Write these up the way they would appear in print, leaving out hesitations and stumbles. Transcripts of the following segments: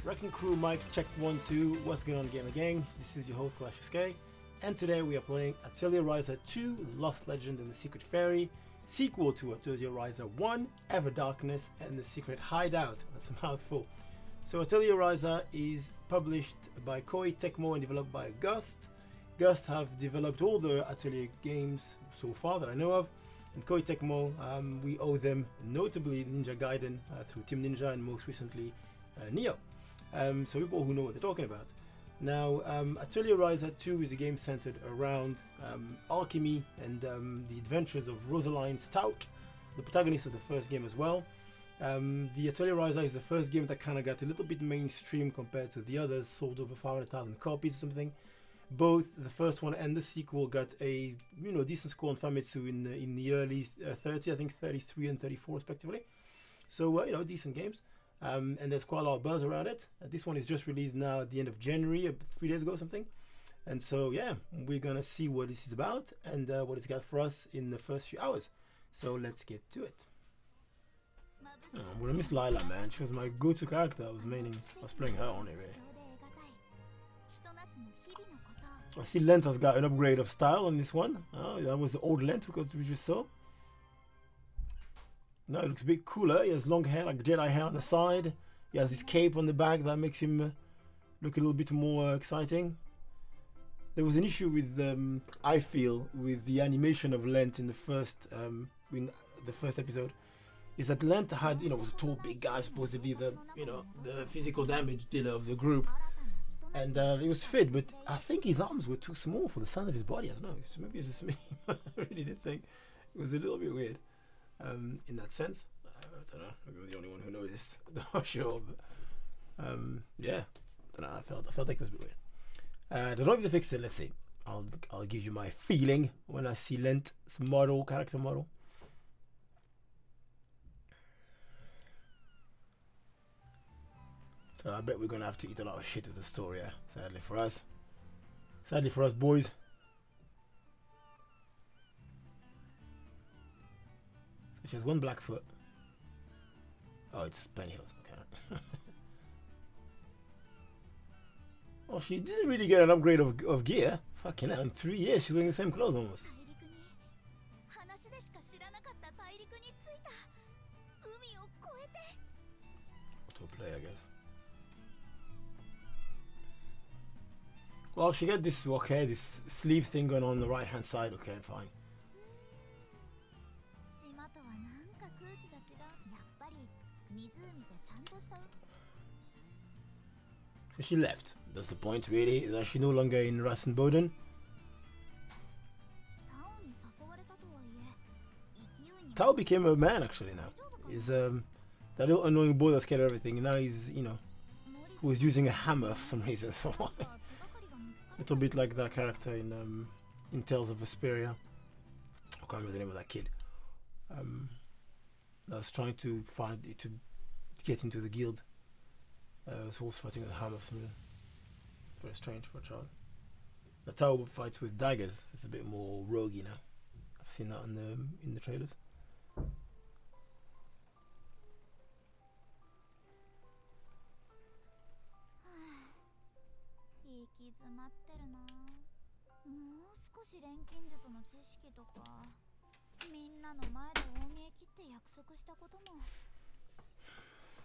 Wrecking Crew, Mike, check 1, 2. What's going on, Gamer Gang? This is your host, Clash Sky, and today we are playing Atelier Ryza 2, Lost Legend and the Secret Fairy, sequel to Atelier Ryza 1, Ever Darkness and the Secret Hideout. That's a mouthful. So Atelier Ryza is published by Koei Tecmo and developed by Gust. Gust have developed all the Atelier games so far that I know of, and Koei Tecmo, we owe them notably Ninja Gaiden through Team Ninja and most recently Neo. So people who know what they're talking about. Now, Atelier Ryza 2 is a game centered around alchemy and the adventures of Rosaline Stout, the protagonist of the first game as well. The Atelier Ryza is the first game that kind of got a little bit mainstream compared to the others, sold over 500,000 copies or something. Both the first one and the sequel got a decent score on Famitsu in the early 30s, I think 33 and 34 respectively. So decent games. And there's quite a lot of buzz around it. This one is just released now at the end of January, 3 days ago or something. And so yeah, we're gonna see what this is about and what it's got for us in the first few hours. So let's get to it. Oh, I'm gonna miss Lila, man. She was my go-to character. I was playing her on it really. I see Lent has got an upgrade of style on this one. Oh, that was the old Lent we just saw. Now it looks a bit cooler. He has long hair, like Jedi hair on the side. He has this cape on the back that makes him look a little bit more exciting. There was an issue with, I feel, with the animation of Lent in the first episode. Is that Lent had, was a tall, big guy, supposedly the physical damage dealer of the group, and it was fit, but I think his arms were too small for the size of his body. I don't know. Maybe it's just me. I really did think it was a little bit weird. In that sense, I don't know. Maybe I'm the only one who knows this. I'm not sure, but yeah, I don't know. I felt like it was a bit weird. I don't know if they fixed it. Let's see. I'll give you my feeling when I see Lent's character model. So I bet we're gonna have to eat a lot of shit with the story. Yeah? Sadly for us, boys. She has one black foot. Oh, it's pantyhose. Okay. Oh, she didn't really get an upgrade of gear. Fucking hell, in 3 years she's wearing the same clothes almost. Autoplay, I guess. Well, she got this, okay, this sleeve thing going on the right hand side. Okay, fine. So she left. That's the point, really. Is that she no longer in Rassenboden? Tao became a man actually now. He's that little annoying boy that scared everything. Now he's who was using a hammer for some reason. So little bit like that character in Tales of Vesperia. I can't remember the name of that kid. That was trying to get into the guild. Was also fighting with a hammer for some reason. Very strange for a child. The Tao fights with daggers. It's a bit more roguey now. I've seen that in the trailers.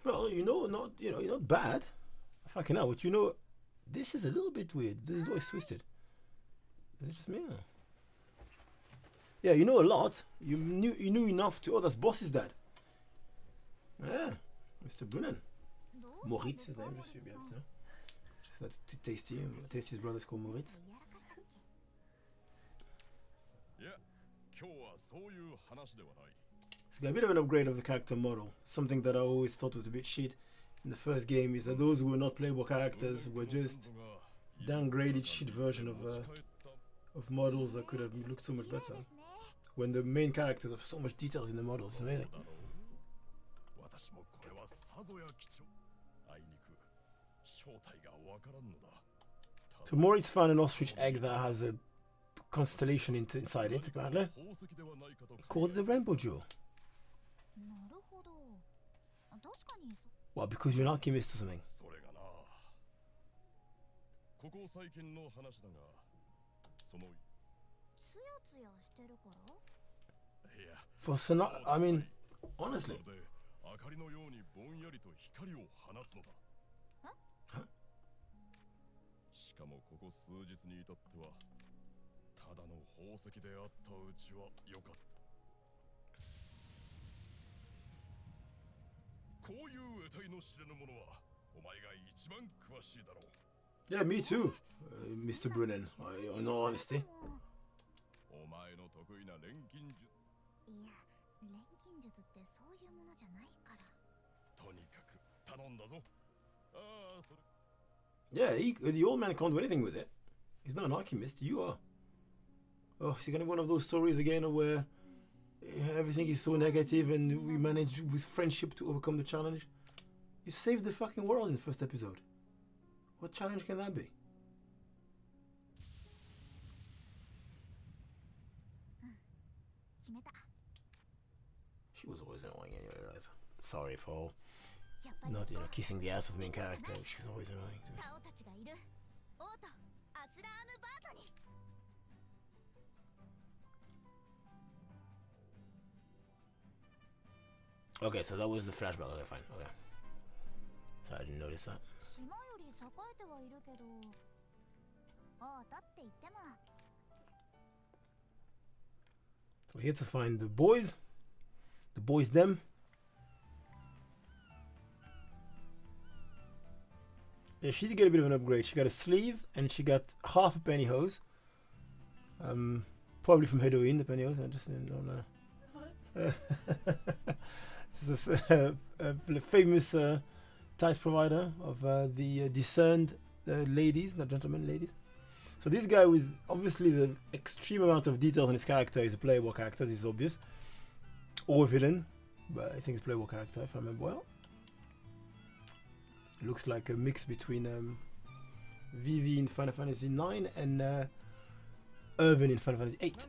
Well, you're not bad. Fucking hell, but this is a little bit weird. This door is twisted. Is it just me? Or? Yeah, you know a lot. You knew enough to. Oh, that's Boss's dad. Yeah, Mr. Brunnen. Moritz, his name. Just that's too tasty. Tasty's brother's called Moritz. It's got a bit of an upgrade of the character model. Something that I always thought was a bit shit in the first game is that those who were not playable characters were just downgraded shit version of models that could have looked so much better. When the main characters have so much details in the models, it's amazing. So Moritz found an ostrich egg that has a constellation inside it, apparently, called the Rainbow Jewel. Well, because you're an alchemist or something. ここ最近の話だが、そのツヤツヤしてるから。いや、For I mean, honestly. で明かりのようにぼんやりと光を放つのだ。しかもここ数日に至っては、ただの宝石であったうちは良かった。こういう得体の知れぬものは、お前が一番詳しいだろう。Yeah, me too, Mr. Brennan. In all honesty. お前の得意な錬金術。いや、錬金術ってそういうものじゃないから。とにかく頼んだぞ。ああ、それ。Yeah, the old man can't do anything with it. He's not an alchemist. You are. Oh, is it gonna be one of those stories again where everything is so negative and we manage with friendship to overcome the challenge? You saved the fucking world in the first episode. What challenge can that be? She was always annoying anyway, right? Sorry for not, kissing the ass with the main character. She was always annoying too. Okay, so that was the flashback. Okay, fine. Okay. So I didn't notice that. So we're here to find the boys. The boys them. Yeah, she did get a bit of an upgrade. She got a sleeve and she got half a pantyhose. Probably from Heroin, the pantyhose. I just don't know. This is a famous ties provider of the discerned ladies, not gentlemen, ladies. So this guy with obviously the extreme amount of detail on his character is a playable character. This is obvious. Or a villain, but I think it's a playable character if I remember well. It looks like a mix between Vivi in Final Fantasy 9 and Irvin in Final Fantasy 8.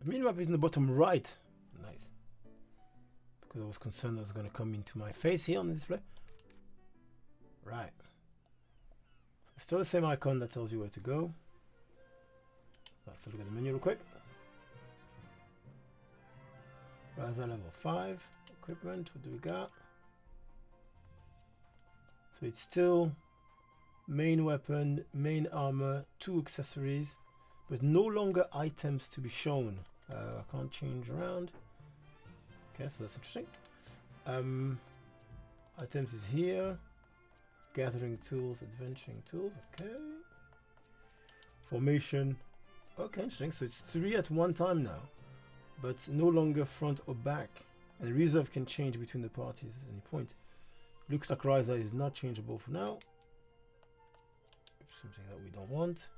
The minimap is in the bottom right. Nice. Because I was concerned that was going to come into my face here on the display. Right. Still the same icon that tells you where to go. Let's look at the menu real quick. Ryza level 5. Equipment, what do we got? So it's still main weapon, main armor, 2 accessories, but no longer items to be shown. I can't change around. Okay, so that's interesting. Items is here. Gathering tools, adventuring tools, okay. Formation, okay, interesting. So it's 3 at one time now, but no longer front or back. And reserve can change between the parties at any point. Looks like Ryza is not changeable for now. Something that we don't want.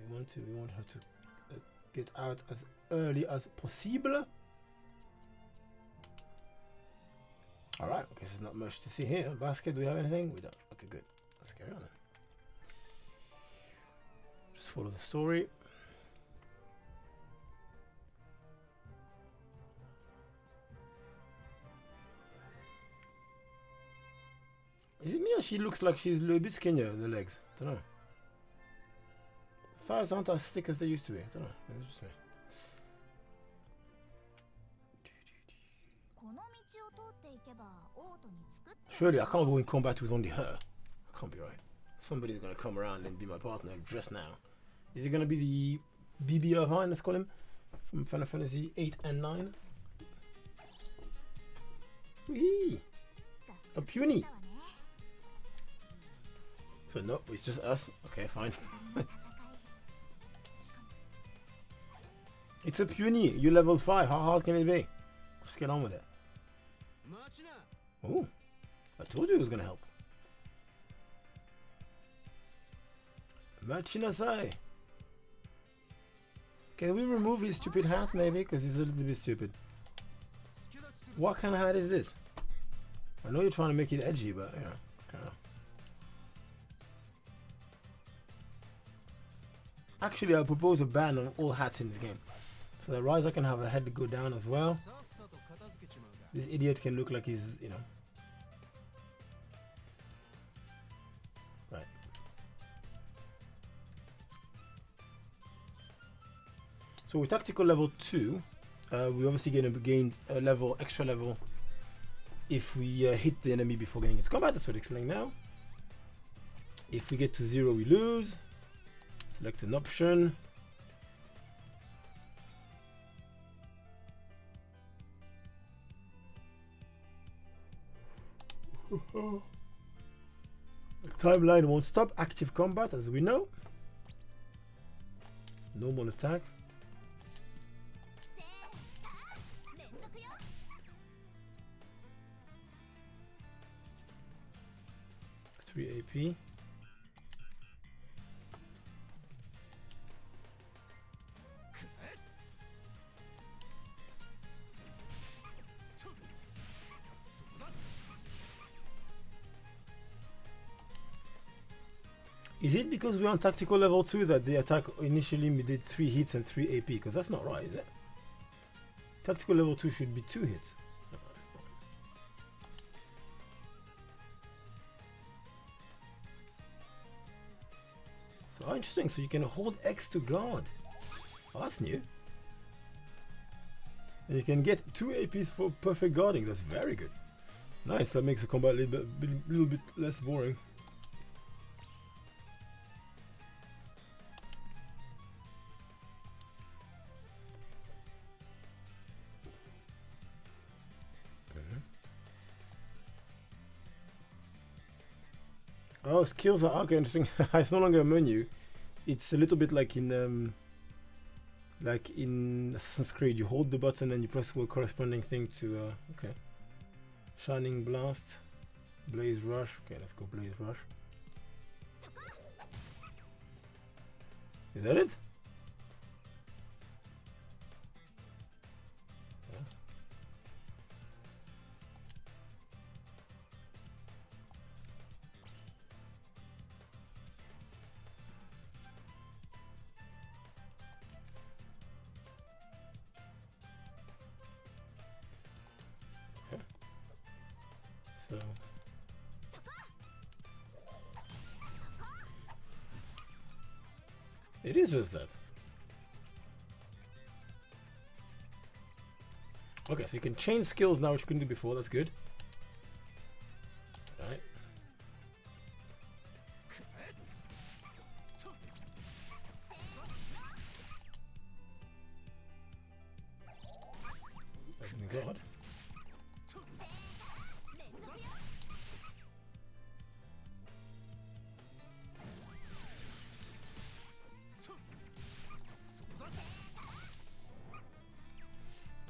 We want her to get out as early as possible. Alright, I guess there's not much to see here. Basket, do we have anything? We don't. Okay, good. Let's carry on then. Just follow the story. Is it me or she looks like she's a little bit skinnier, the legs? I don't know. Thighs aren't as thick as they used to be. I don't know. Maybe it's just me. Surely I can't go in combat with only her. I can't be right. Somebody's gonna come around and be my partner just now. Is it gonna be the BB Irvine, let's call him, from Final Fantasy 8 and 9? Whee! A puny! So no, it's just us. Okay, fine. It's a puny. You level 5. How hard can it be? Just get on with it. Oh, I told you it was gonna help. Machinasai. Can we remove his stupid hat maybe? Because he's a little bit stupid. What kind of hat is this? I know you're trying to make it edgy, but yeah, kind of. Actually, I'll propose a ban on all hats in this game. So that Ryza can have a head to go down as well. This idiot can look like he's, you know. Right. So with tactical level 2, we obviously going to gain a level, extra level, if we hit the enemy before getting into combat. That's what I explained now. If we get to 0, we lose. Select an option. The timeline won't stop. Active combat, as we know. Normal attack. 3 AP. Is it because we're on tactical level 2 that the attack initially did 3 hits and 3 AP? Because that's not right, is it? Tactical level 2 should be 2 hits. So interesting, so you can hold X to guard. Oh, that's new. And you can get 2 APs for perfect guarding. That's very good. Nice, that makes the combat a little bit less boring. Oh, skills are okay. Interesting. It's no longer a menu. It's a little bit like in Assassin's Creed. You hold the button and you press the corresponding thing to. Okay. Shining Blast, Blaze Rush. Okay, let's go Blaze Rush. Is that it? So it is just that. Okay, so you can change skills now, which you couldn't do before. That's good. All right. Thank God.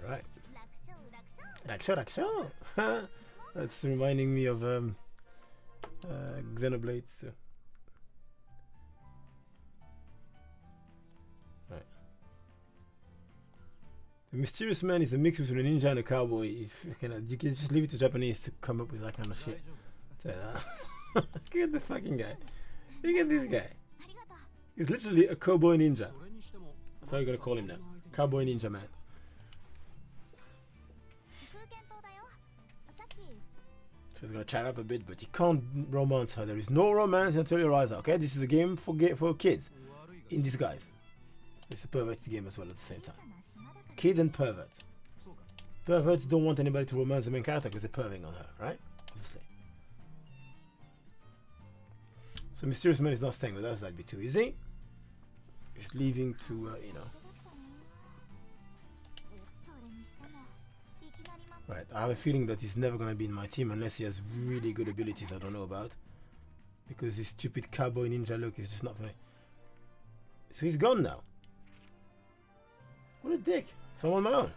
Right. Raksho. That's reminding me of Xenoblades too. Right. The mysterious man is a mix between a ninja and a cowboy. You can just leave it to Japanese to come up with that kind of shit. Look at the fucking guy. Look at this guy. He's literally a cowboy ninja. That's how you're gonna call him now. Cowboy ninja man. So he's gonna chat up a bit, but he can't romance her. There is no romance in Atelier Ryza. Okay, this is a game for kids in disguise. It's a perverted game as well at the same time. Kids and perverts. Perverts don't want anybody to romance the main character because they're perving on her, right? Obviously. So Mysterious Man is not staying with us. That'd be too easy. He's leaving to, you know. Right, I have a feeling that he's never going to be in my team unless he has really good abilities I don't know about. Because his stupid cowboy ninja look is just not funny. So he's gone now. What a dick. So I'm on my own.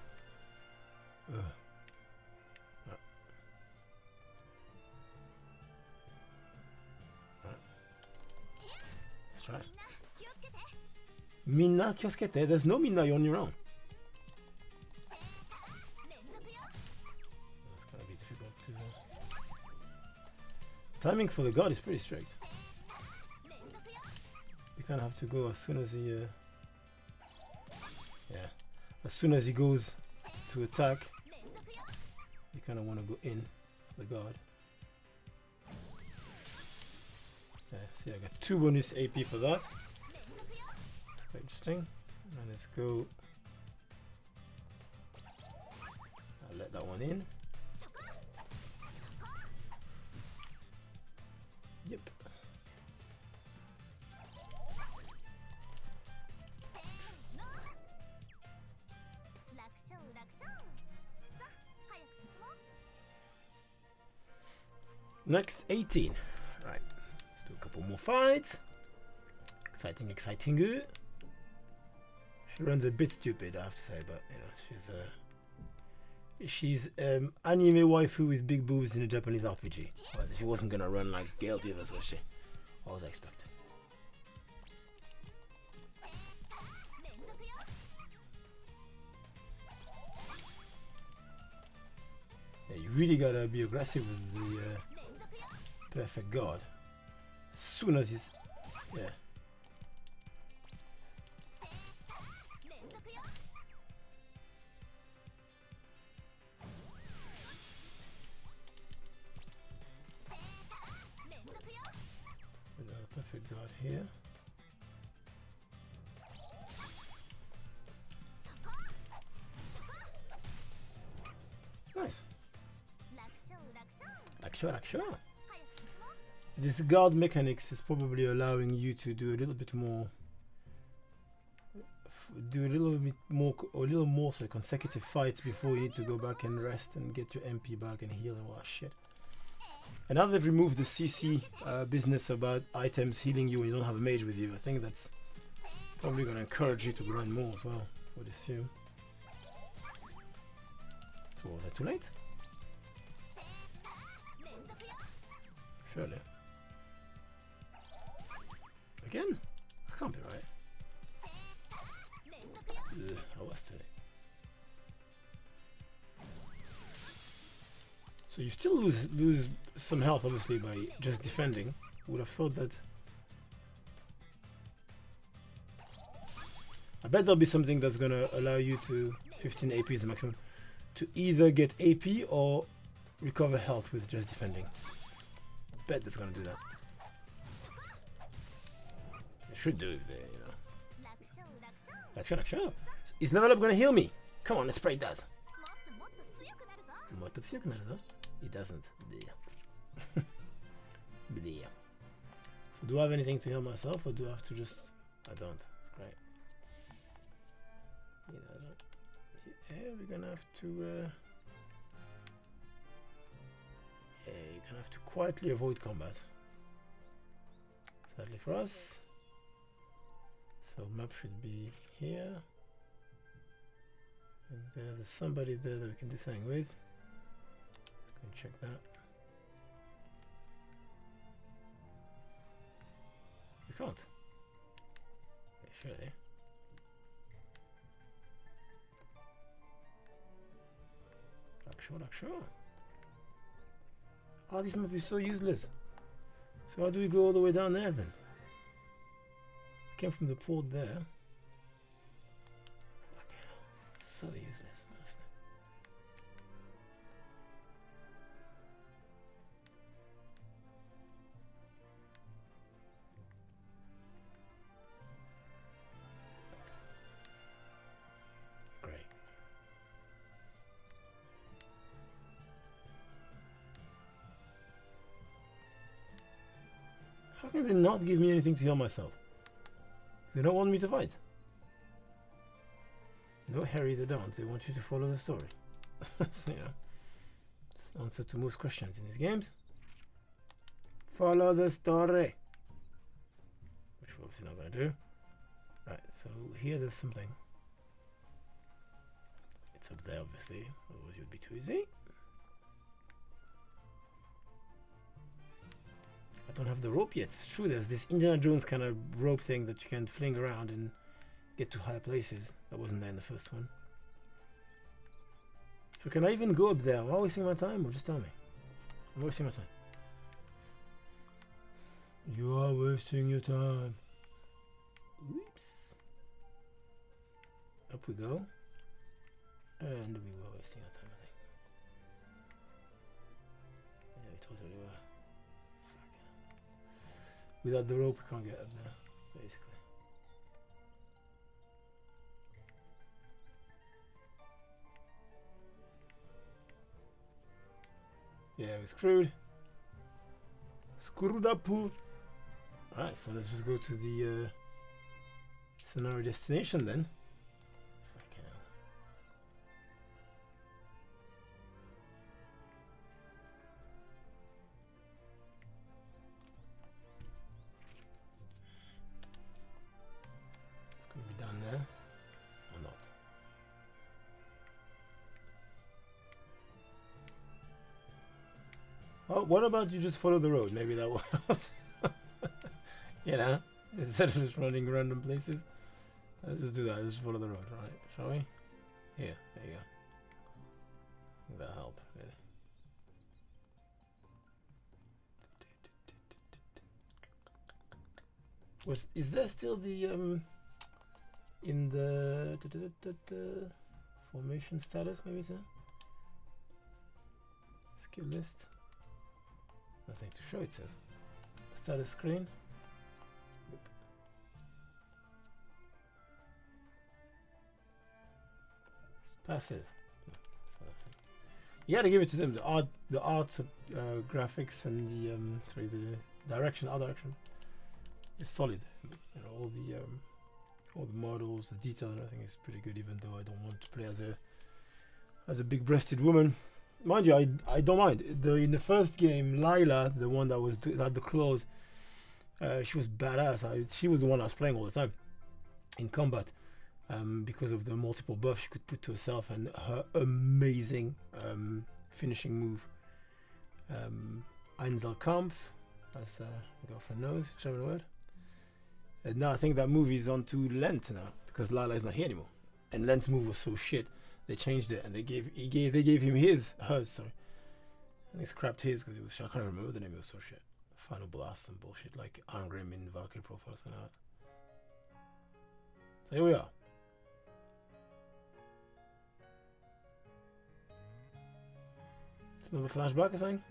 Let's try. Minna kioskete. There's no Minna, you're on your own. It's gonna be difficult to. Timing for the god is pretty strict. You kind of have to go as soon as he. Yeah, as soon as he goes to attack, you kind of want to go in for the god. Yeah, see, I got 2 bonus AP for that. That's quite interesting. And let's go. I'll let that one in. Yep. Next, 18. Right. Let's do a couple more fights. Exciting, exciting. She runs a bit stupid, I have to say, but you know, she's anime waifu with big boobs in a Japanese RPG. But she wasn't gonna run like Gale Divas, was she? What was I expecting? Yeah, you really gotta be aggressive with the perfect god. As soon as he's yeah. Another perfect god here. Nice. Laksho. This guard mechanics is probably allowing you to do a little bit more, sort of consecutive fights before you need to go back and rest and get your MP back and heal and all that shit. And now they've removed the CC business about items healing you when you don't have a mage with you. I think that's probably going to encourage you to grind more as well, I would assume. So was that too late? Surely. Again? I can't be right. Ugh, I was too late. So you still lose some health, obviously, by just defending. Would have thought that. I bet there'll be something that's gonna allow you to 15 AP is the maximum to either get AP or recover health with just defending. I bet that's gonna do that. They should do if they, Laksho. Is level up gonna heal me? Come on, let's pray it does. It doesn't. Bleh. So do I have anything to heal myself, or do I have to just? I don't. It's great. Yeah, we're gonna have to. Yeah, you're gonna have to quietly avoid combat. Sadly for us. So map should be here. And there's somebody there that we can do something with. Let's go and check that. We can't. Okay, surely. Laksho. Oh, this map is so useless. So how do we go all the way down there then? Came from the port there. Okay. So useless. Great. How can they not give me anything to heal myself? They don't want me to fight. No, Harry, they don't. They want you to follow the story. You know, it's the answer to most questions in these games. Follow the story. Which we're obviously not going to do. Right, so here there's something. It's up there, obviously. Otherwise it would be too easy. I don't have the rope yet. It's true, there's this Indiana Jones kind of rope thing that you can fling around and get to higher places. That wasn't there in the first one. So can I even go up there? Am I wasting my time? Or just tell me. I'm wasting my time. You are wasting your time. Oops. Up we go. And we were wasting our time, I think. Yeah, we totally were. Fuck. Without the rope, we can't get up there, basically. Yeah, we're screwed. Screwed up. Alright, so let's just go to the scenario destination then. Fucking hell. It's gonna be down there or not. Oh, what about you just follow the road? Maybe that will help. You know, instead of just running random places. Let's just do that. Let's just follow the road, right? Shall we? Here, there you go. I think that'll help, really. Is there still the in the formation status? Maybe so. Skill list. Nothing to show, it says. Status screen. Yep. Passive. You gotta give it to them. The art, graphics, and the sorry, the direction, art direction is solid. You know, all the models, the detail, and everything is pretty good. Even though I don't want to play as a big-breasted woman. Mind you, I don't mind. In the first game, Lila, the one that had the claws, she was badass. She was the one I was playing all the time in combat, because of the multiple buffs she could put to herself and her amazing finishing move. Einzelkampf, as my girlfriend knows, German word. And now I think that move is on to Lent now because Lila is not here anymore, and Lent's move was so shit. They changed it and they gave him hers, sorry. And they scrapped his because it was, I can't remember the name, it was so shit. Final Blast and bullshit like Angrim in Valkyrie Profiles went out. So here we are. It's another flashback or something?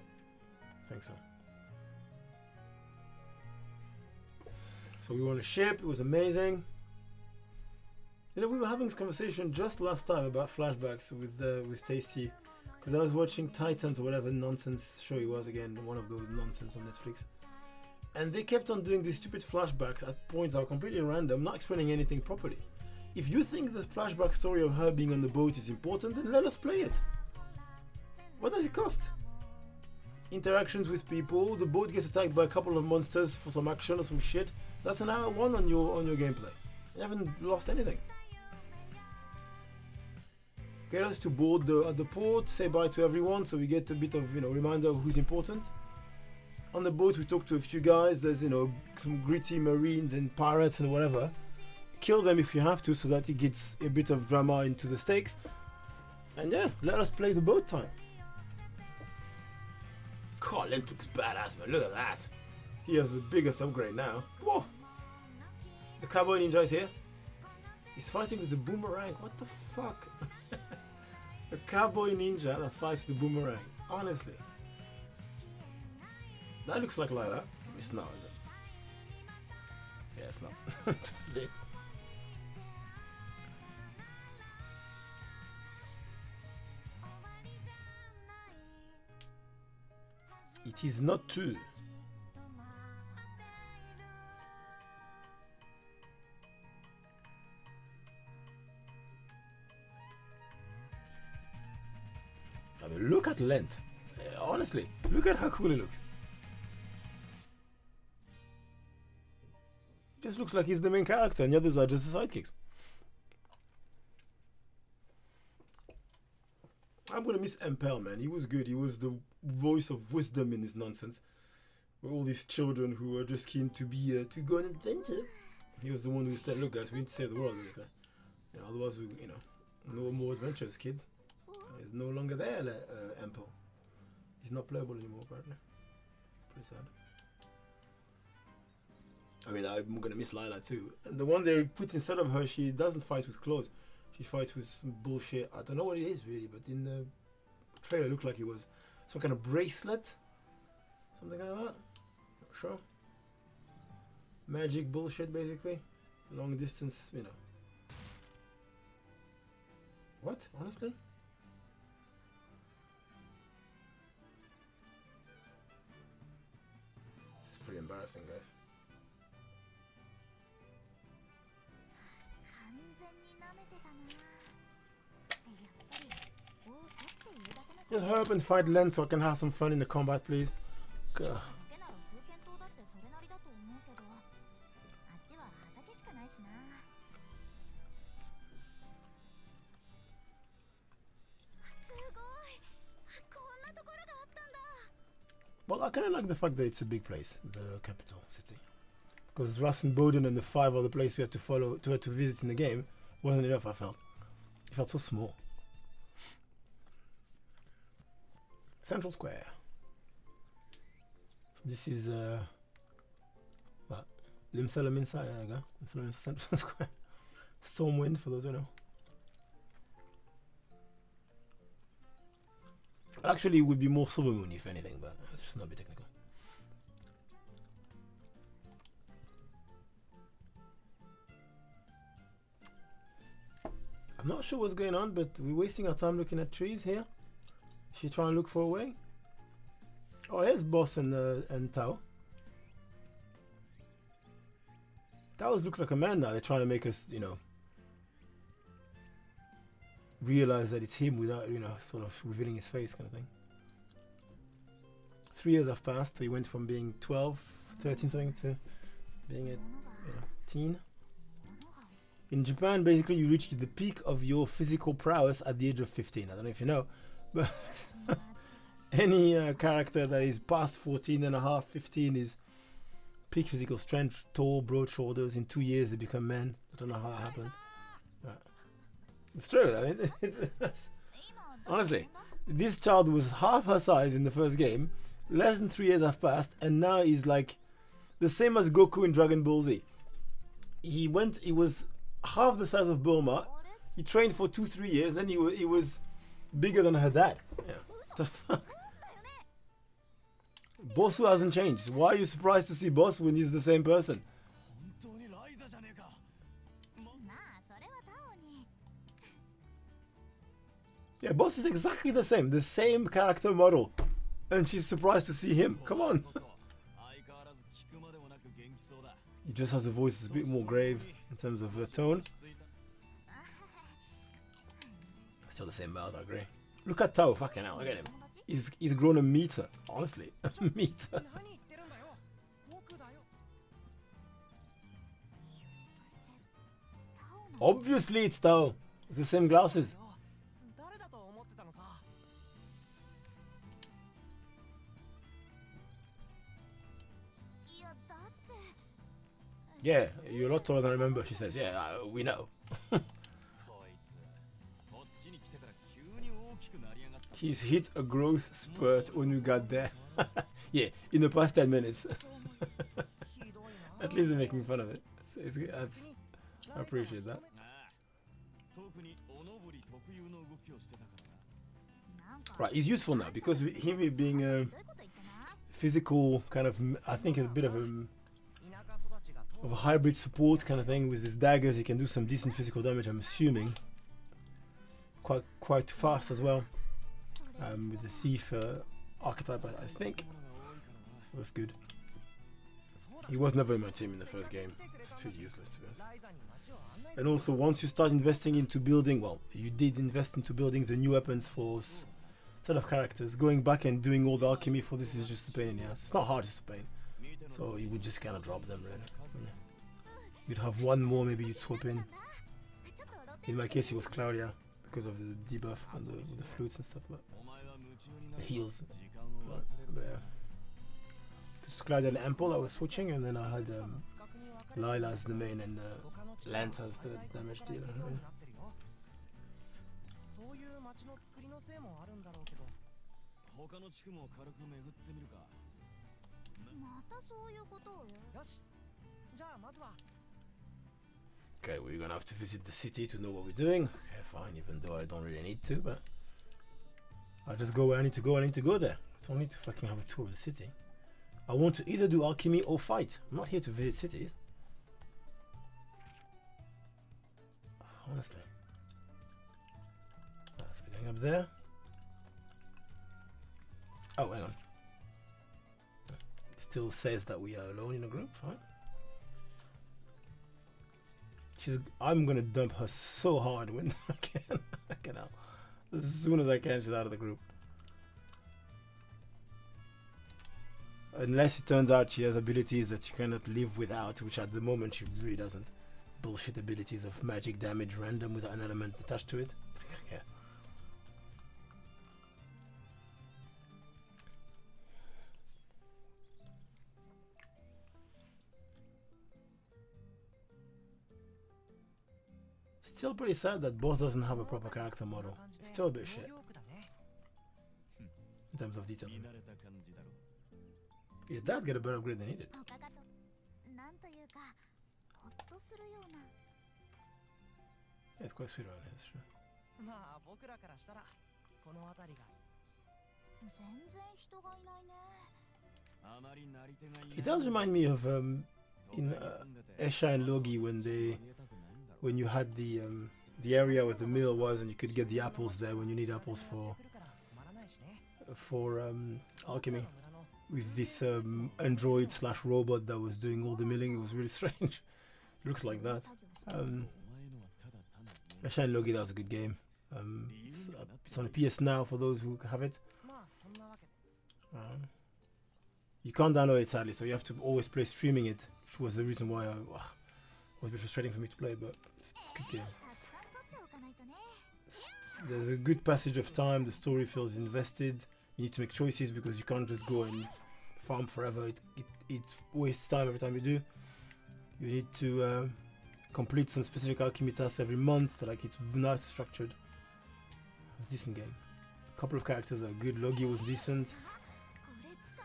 I think so. So we were on a ship, it was amazing. You know, we were having this conversation just last time about flashbacks with Tasty, because I was watching Titans or whatever nonsense show it was again, one of those nonsense on Netflix, and they kept on doing these stupid flashbacks at points that were completely random, not explaining anything properly. If you think the flashback story of her being on the boat is important, then let us play it. What does it cost? Interactions with people, the boat gets attacked by a couple of monsters for some action or some shit. That's an hour one on your gameplay. You haven't lost anything. Get us to board at the port, say bye to everyone so we get a bit of, reminder of who's important. On the boat we talk to a few guys, there's, some gritty marines and pirates and whatever. Kill them if you have to so that it gets a bit of drama into the stakes. And yeah, let us play the boat time. God, Lent looks badass, man, look at that. He has the biggest upgrade now. Whoa! The cowboy ninja is here. He's fighting with the boomerang, what the fuck? A cowboy ninja that fights the boomerang. Honestly. That looks like Lila. It's not, is it? Yeah, it's not. It is not true. I mean, look at Lent. Honestly, look at how cool it looks. Just looks like he's the main character and the others are just the sidekicks. I'm gonna miss Empel, man. He was good. He was the voice of wisdom in this nonsense. with all these children who are just keen to be to go on an adventure. He was the one who said, "Look, guys, we need to save the world. You know, otherwise, we, you know, no more adventures, kids." He's no longer there, Empo. He's not playable anymore, apparently. Pretty sad. I mean, I'm gonna miss Lila too. And the one they put instead of her, she doesn't fight with claws. She fights with some bullshit. I don't know what it is really, but in the trailer, it looked like it was some kind of bracelet, something like that. Not sure. Magic bullshit, basically. Long distance, you know. What? Honestly? It's pretty embarrassing, guys. Just hurry up and fight Len so I can have some fun in the combat, please. God. Well, I kind of like the fact that it's a big place, the capital city. Because Russ and Bowden and the 5 other places we had to follow, to visit in the game, wasn't enough, I felt. It felt so small. Central Square. This is, what? Limsa Minsa, there you go. Limsa Central Square. Stormwind, for those who know. Actually, it would be more Silver Moon, if anything, but it's just not a bit technical. I'm not sure what's going on, but we're wasting our time looking at trees here. Is she trying to look for a way? Oh, here's Boss and Tao. Tao's look like a man now. They're trying to make us, you know, realize that it's him without, you know, sort of revealing his face kind of thing. 3 years have passed, so he went from being 12, 13 something to being a, you know, teen. In Japan, basically, you reach the peak of your physical prowess at the age of 15. I don't know if you know, but any character that is past 14 and a half, 15 is peak physical strength, tall, broad shoulders. In 2 years, they become men. I don't know how that happens. It's true. I mean, honestly, this child was half her size in the first game. Less than 3 years have passed, and now he's like the same as Goku in Dragon Ball Z. He was half the size of Bulma. He trained for 2-3 years, then he was bigger than her dad. Yeah. What the fuck? Bossu hasn't changed. Why are you surprised to see Boss when he's the same person? Yeah, Boss is exactly the same character model. And she's surprised to see him. Come on. He just has a voice that's a bit more grave in terms of tone. Still the same mouth, I agree. Look at Tao, fucking hell, look at him. He's grown a meter, honestly. A meter. Obviously it's Tao. It's the same glasses. Yeah, you're a lot taller than I remember, she says. Yeah, we know. He's hit a growth spurt when we got there. Yeah, in the past 10 minutes. At least they're making fun of it. I appreciate that. Right, he's useful now because him being a physical kind of, I think a bit of a hybrid support kind of thing. With his daggers, he can do some decent physical damage, I'm assuming. Quite fast as well. With the thief archetype, I think. That's good. He was never in my team in the first game. It's too useless to be honest. And also, once you start investing into building, well, you did invest into building the new weapons for set of characters. Going back and doing all the alchemy for this is just a pain in the ass. It's not hard, it's a pain. So you would just kind of drop them, really. You'd have one more, maybe you'd swap in. In my case, it was Claudia because of the debuff and the flutes and stuff, but the heals. But yeah. it's Claudia and Ample I was switching, and then I had Lila as the main and Lance as the damage dealer. Yeah. そういう街の作りのせいもあるんだろうけど。他の地区も軽く巡ってみるか。またそういうことをよ。よし。じゃあまずは。Okay, we're gonna have to visit the city to know what we're doing. Okay, fine, even though I don't really need to, but I'll just go where I need to go. I need to go there. I don't need to fucking have a tour of the city. I want to either do alchemy or fight. I'm not here to visit cities. Honestly. So we're going up there. Oh, hang on. It still says that we are alone in a group, right? I'm gonna dump her so hard when I can. Get out. As soon as I can, she's out of the group. Unless it turns out she has abilities that you cannot live without, which at the moment she really doesn't. Bullshit abilities of magic damage random without an element attached to it. Okay. Still pretty sad that boss doesn't have a proper character model. It's still a bit shit in terms of details. His dad get a better upgrade than he did. Yeah, it's quite sweet around here, sure. It does remind me of in Esha and Logi when you had the area where the mill was and you could get the apples there when you need apples for alchemy, with this android slash robot that was doing all the milling. It was really strange. It looks like that. Esha and Logi, that was a good game. It's on the PS Now for those who have it. You can't download it sadly, so you have to always play streaming it, which was the reason why it was a bit frustrating for me to play, but it's a good game. There's a good passage of time, the story feels invested. You need to make choices because you can't just go and farm forever. It wastes time every time you do. You need to complete some specific alchemy tasks every month. Like, it's nice structured. Decent game. A couple of characters are good. Logi was decent.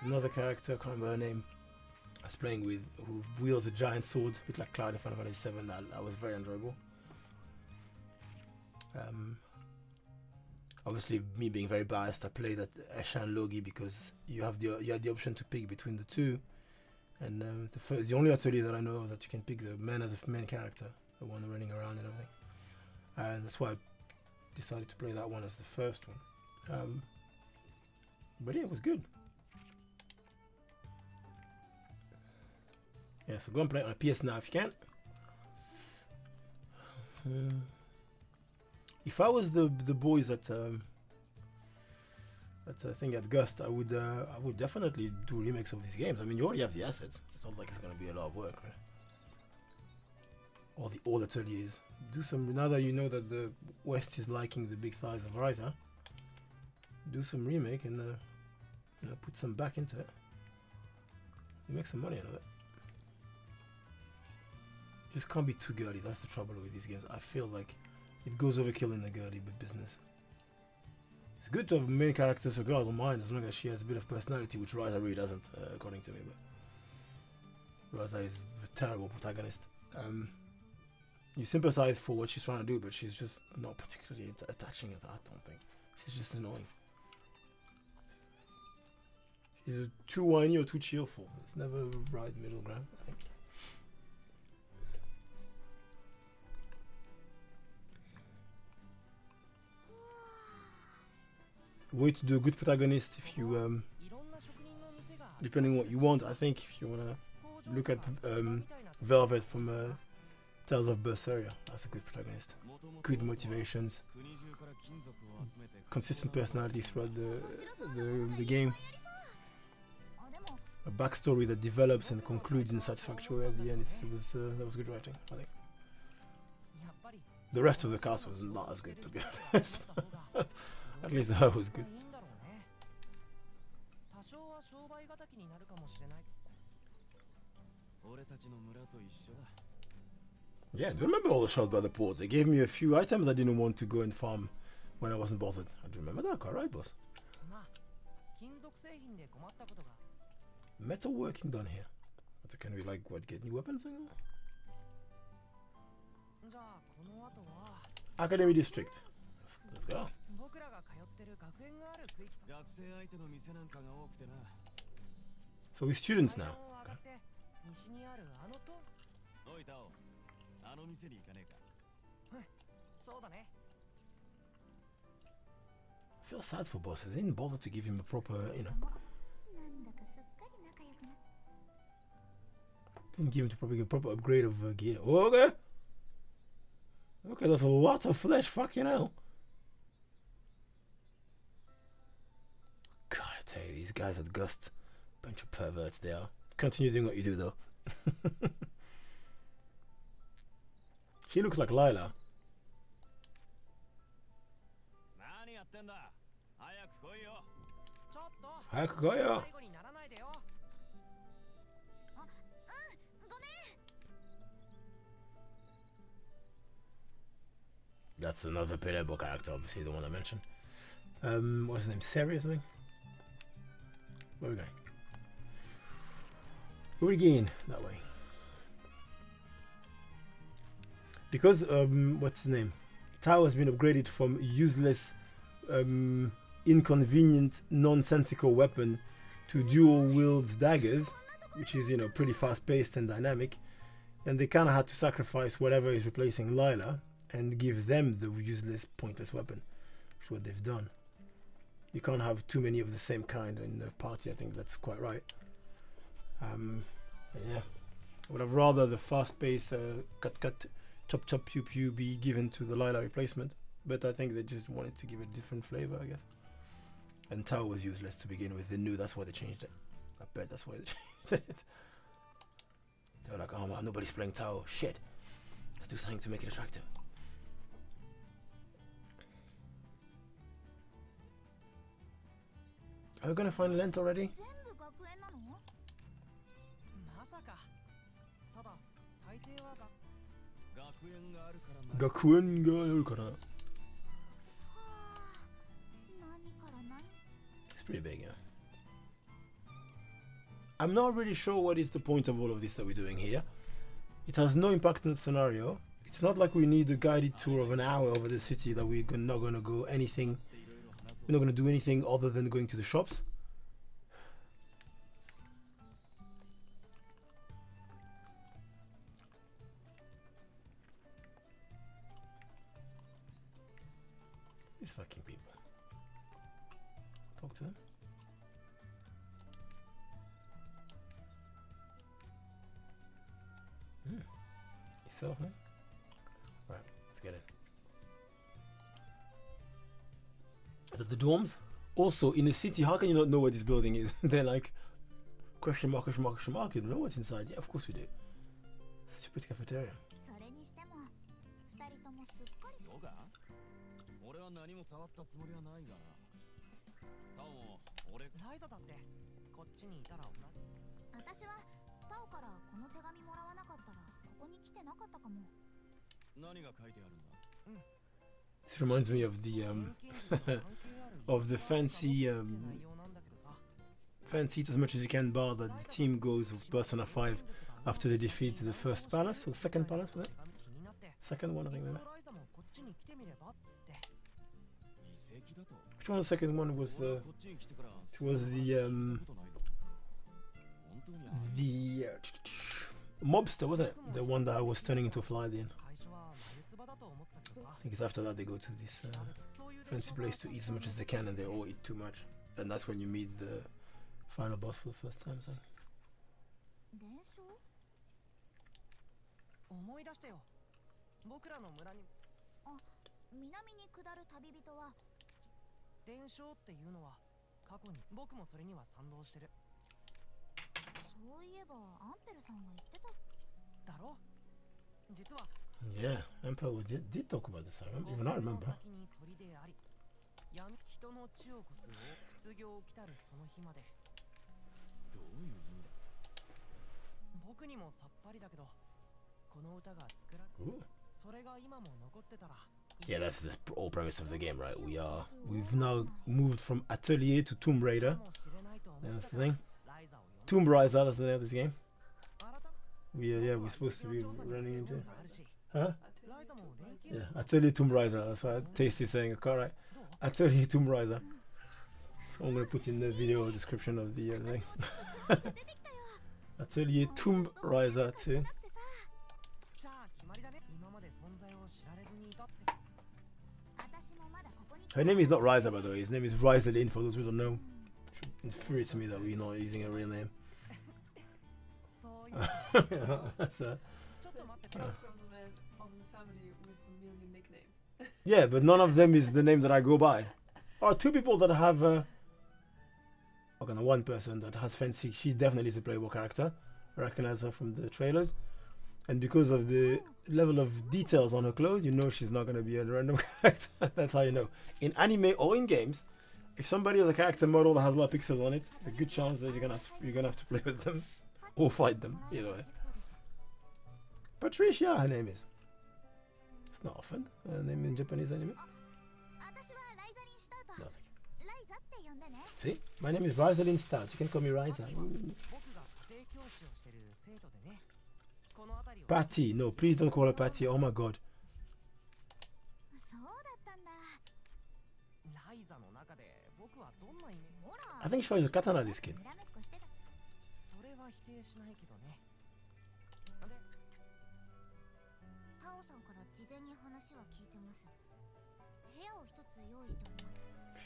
Another character, I can't remember her name, I was playing with, who wields a giant sword, a bit like Cloud in Final Fantasy VII. That was very enjoyable. Obviously, me being very biased, I played at Esha and Logi because you had the option to pick between the two, and the only Atelier that I know of that you can pick the man as a main character, the one running around and everything, and that's why I decided to play that one as the first one. But yeah, it was good. Yeah, so go and play it on a PS Now if you can. If I was the boys at I think at Gust, I would definitely do remakes of these games. I mean, you already have the assets. It's not like it's gonna be a lot of work, right? Or the old Ateliers. Do some, now that you know that the West is liking the big thighs of Ryza. Do some remake and you know, put some back into it. You make some money out of it. Just can't be too girly. That's the trouble with these games. I feel like it goes overkill in the girly business. It's good to have main characters for girls, I don't mind, as long as she has a bit of personality, which Ryza really doesn't, according to me. But Ryza is a terrible protagonist. You sympathize for what she's trying to do, but she's just not particularly attaching it. I don't think. She's just annoying. She's too whiny or too cheerful. It's never a right middle ground, I think. Way to do a good protagonist if you depending on what you want. I think if you want to look at Velvet from Tales of Berseria, that's a good protagonist. Good motivations, consistent personality throughout the game, a backstory that develops and concludes in a satisfactory way at the end. That was good writing, I think. The rest of the cast was not as good, to be honest. At least her was good. Yeah, I do remember all the shots by the port. They gave me a few items I didn't want to go and farm when I wasn't bothered. I do remember that, quite right, boss. Metal working done here. So can we like what get new weapons? Academy district. Let's go. So we're students now. Okay. I feel sad for boss. They didn't bother to give him a proper, you know. Didn't give him a proper upgrade of gear. Oh, okay. Okay, there's a lot of flesh. Fucking hell. God, I tell you, these guys at Gust, bunch of perverts they are. Continue doing what you do, though. She looks like Lila. That's another playable character, obviously the one I mentioned. What's his name? Seri or something? Where are we going? We're going that way. Because what's his name? Tao has been upgraded from useless, inconvenient, nonsensical weapon to dual wield daggers, which is, you know, pretty fast paced and dynamic. And they kind of had to sacrifice whatever is replacing Lila and give them the useless, pointless weapon, which is what they've done. You can't have too many of the same kind in the party. I think that's quite right. Yeah, I would have rather the fast-paced cut, chop, pew pew be given to the Lila replacement, but I think they just wanted to give it a different flavor, I guess. And Tao was useless to begin with. They knew that's why they changed it. I bet that's why they changed it. They were like, oh man, nobody's playing Tao. Shit, let's do something to make it attractive. Are we gonna find Lent already? Gakuen ga aru kara. It's pretty big, yeah. I'm not really sure what is the point of all of this that we're doing here. It has no impact on the scenario. It's not like we need a guided tour of an hour over the city that we're not gonna go anything. We're not gonna do anything other than going to the shops. These fucking people. Talk to them. Yourself, eh? Right, let's get in. The dorms? Also, in the city, how can you not know where this building is? They're like, question mark, question mark, question mark. You don't know what's inside. Yeah, of course we do. Such a pretty cafeteria. This reminds me of the of the fancy eat as much as you can bar that the team goes with Persona 5 after they defeat the first palace or the second palace, was it? Second one, I think. Which one? The second one was the. It was the mobster, wasn't it? The one that was turning into a fly then. I think it's after that they go to this fancy place to eat as much as they can, and they all eat too much. And that's when you meet the final boss for the first time. So. Yeah, Emperor did talk about this. Even I remember. 僕にもさっぱりだけど、この歌が作られ、それが今も残ってたら。Yeah, that's the whole premise of the game, right? We've now moved from Atelier to Tomb Raider. That's the thing. Tomb Ryza, that's the name of this game. We're supposed to be running into. Huh? Yeah, Atelier Tomb Ryza. That's why Tasty saying it's correct. Atelier Tomb Ryza. So I'm gonna put in the video description of the thing. Atelier Tomb Ryza 2. Her name is not Ryza, by the way. His name is Ryza, for those who don't know. It infuriates me that we're not using a real name. So, yeah, but none of them is the name that I go by. Oh, two people that have okay, no, one person that has Fancy. She definitely is a playable character. I recognize her from the trailers, and because of the level of details on her clothes, you know she's not going to be a random character. That's how you know. In anime or in games, if somebody has a character model that has a lot of pixels on it, a good chance that you're gonna have to play with them or fight them. Either way. Patricia, her name is. It's not often her name in Japanese anime. Nothing. See, my name is Ryza Stout. You can call me Ryza. Patty, no, please don't call her Patty. Oh my god. I think she finds a katana, this kid.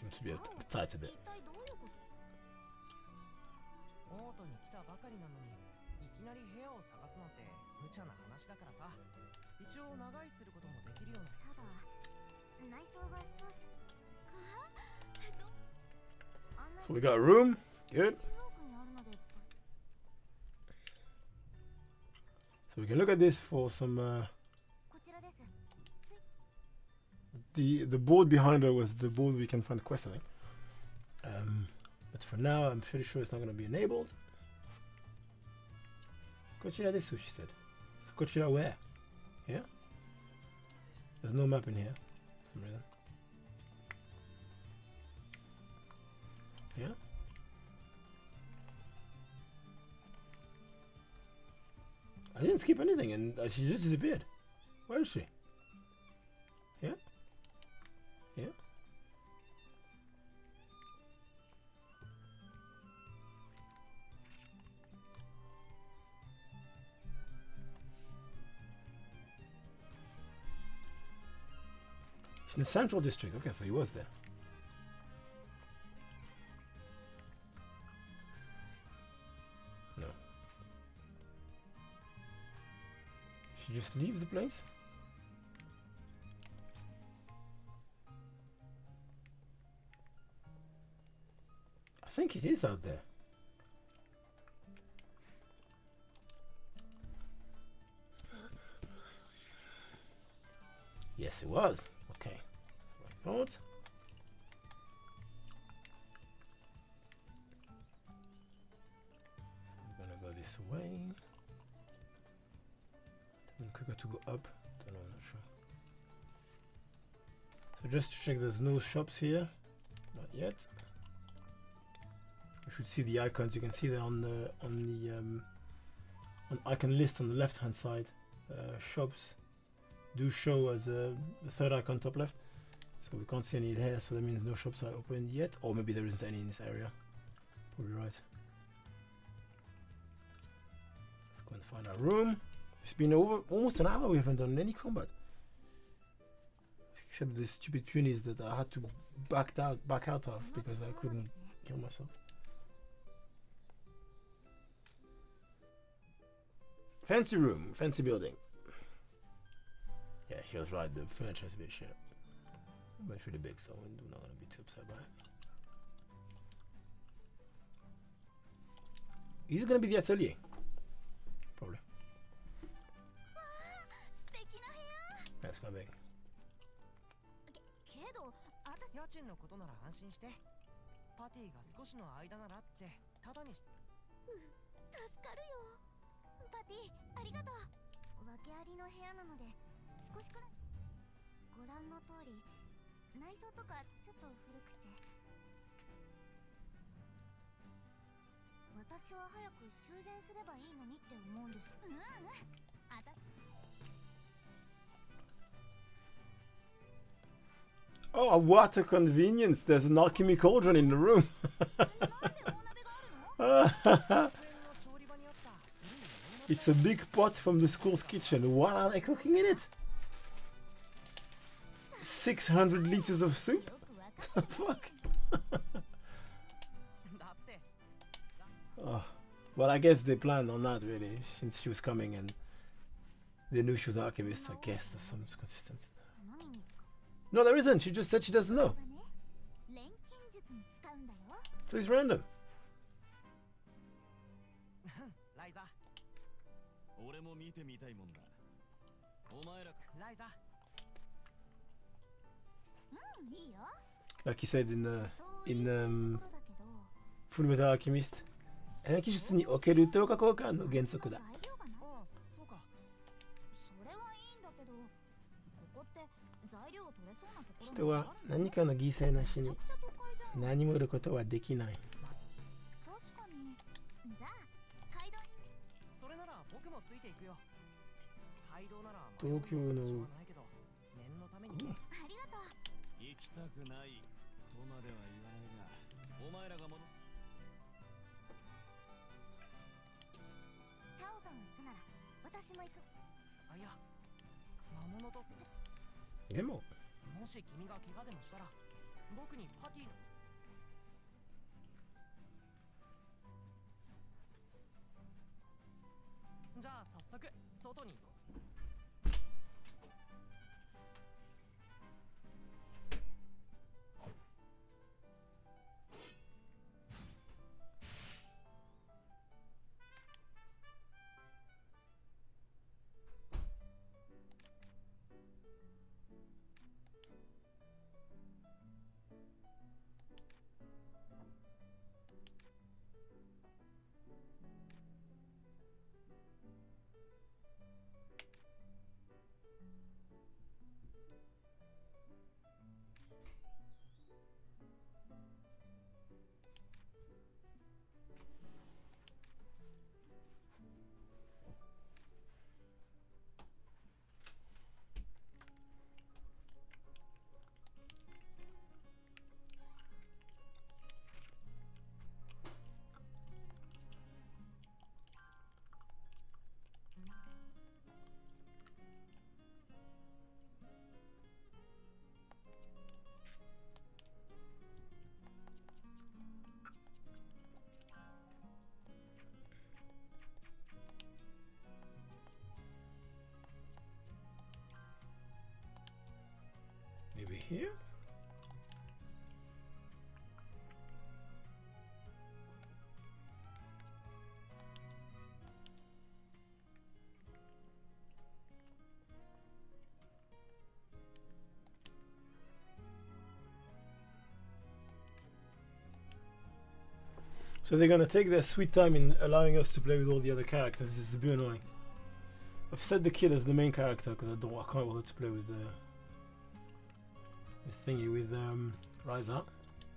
Seems to be tight a bit. So we got a room. Good. So we can look at this for some the board behind her was the board we can find quests, I think. But for now I'm pretty sure it's not going to be enabled. Kochira desu, she said. So Kochira where? Here? There's no map in here for some reason. Yeah? I didn't skip anything and she just disappeared. Where is she? Yeah? Yeah? She's in the Central District. Okay, so he was there. No. She just leaves the place? I think it is out there. Yes, it was. Okay, that's what I thought. So we're gonna go this way. It's quicker to go up. Don't know, I'm not sure. So just to check, there's no shops here. Not yet. You should see the icons. You can see that on the on icon list on the left hand side. Shops do show as the third icon top left, so we can't see any here, so that means no shops are open yet, or maybe there isn't any in this area. Probably right. Let's go and find our room. It's been over almost an hour. We haven't done any combat, except the stupid punies that I had to back out of because I couldn't kill myself. Fancy room, fancy building. Yeah, she was right. The furniture is a bit shit, but it's really big, so we're not gonna be too upset by it. Is it gonna be the atelier? Probably. That's quite big. 家賃のことなら安心して。パティが少しの間ならってただに。助かるよ。パパティありがとう。訳ありの部屋なので少しくらい。ご覧の通り内装とかちょっと古くて、私は早く修繕すればいいのにって思うんです。あた Oh, what a convenience! There's an alchemy cauldron in the room. It's a big pot from the school's kitchen. What are they cooking in it? 600 liters of soup? Fuck. Oh, well, I guess they planned on that really, since she was coming and they knew she was an alchemist. I guess there's some consistency. No, there isn't. She just said she doesn't know. So it's random. Like he said in Fullmetal Alchemist, 技術における等価交換の原則だ。人は何かの犠牲なしに何も得ることはできない。東京の行きたくないとまでは言わないが、お前らがものタオさんが行くなら私も行く。あ、いや、魔物とでももし君が怪我でもしたら僕にパティのじゃあ早速外に行こう。Maybe here? So they're gonna take their sweet time in allowing us to play with all the other characters. This is a bit annoying. I've set the kid as the main character because I can't bother to play with the thingy with Ryza.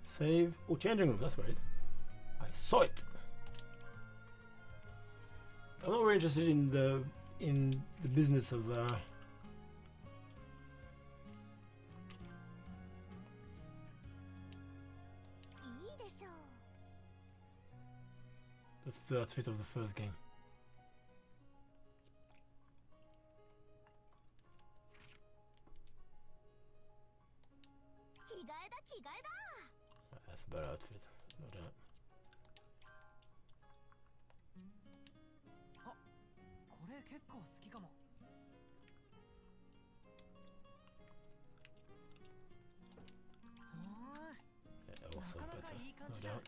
Save. Oh, changing room. That's right. I saw it. I'm not very interested in the business of that's the outfit of the first game. That's a better outfit, no doubt. Yeah, also better, no doubt.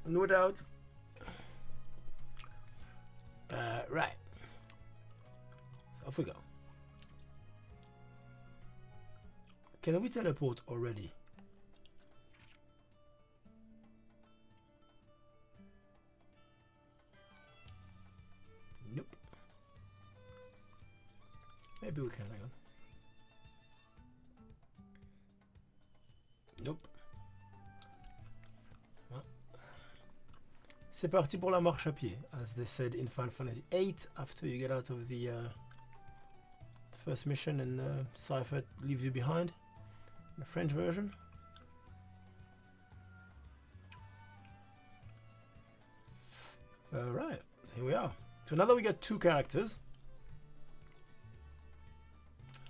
No doubt. Right. So off we go. Can we teleport already? maybe we can. Hang on. Nope. Ah. C'est parti pour la marche à pied, as they said in Final Fantasy VIII. After you get out of the first mission and Cypher leaves you behind. In the French version. Right, here we are. So now that we get 2 characters,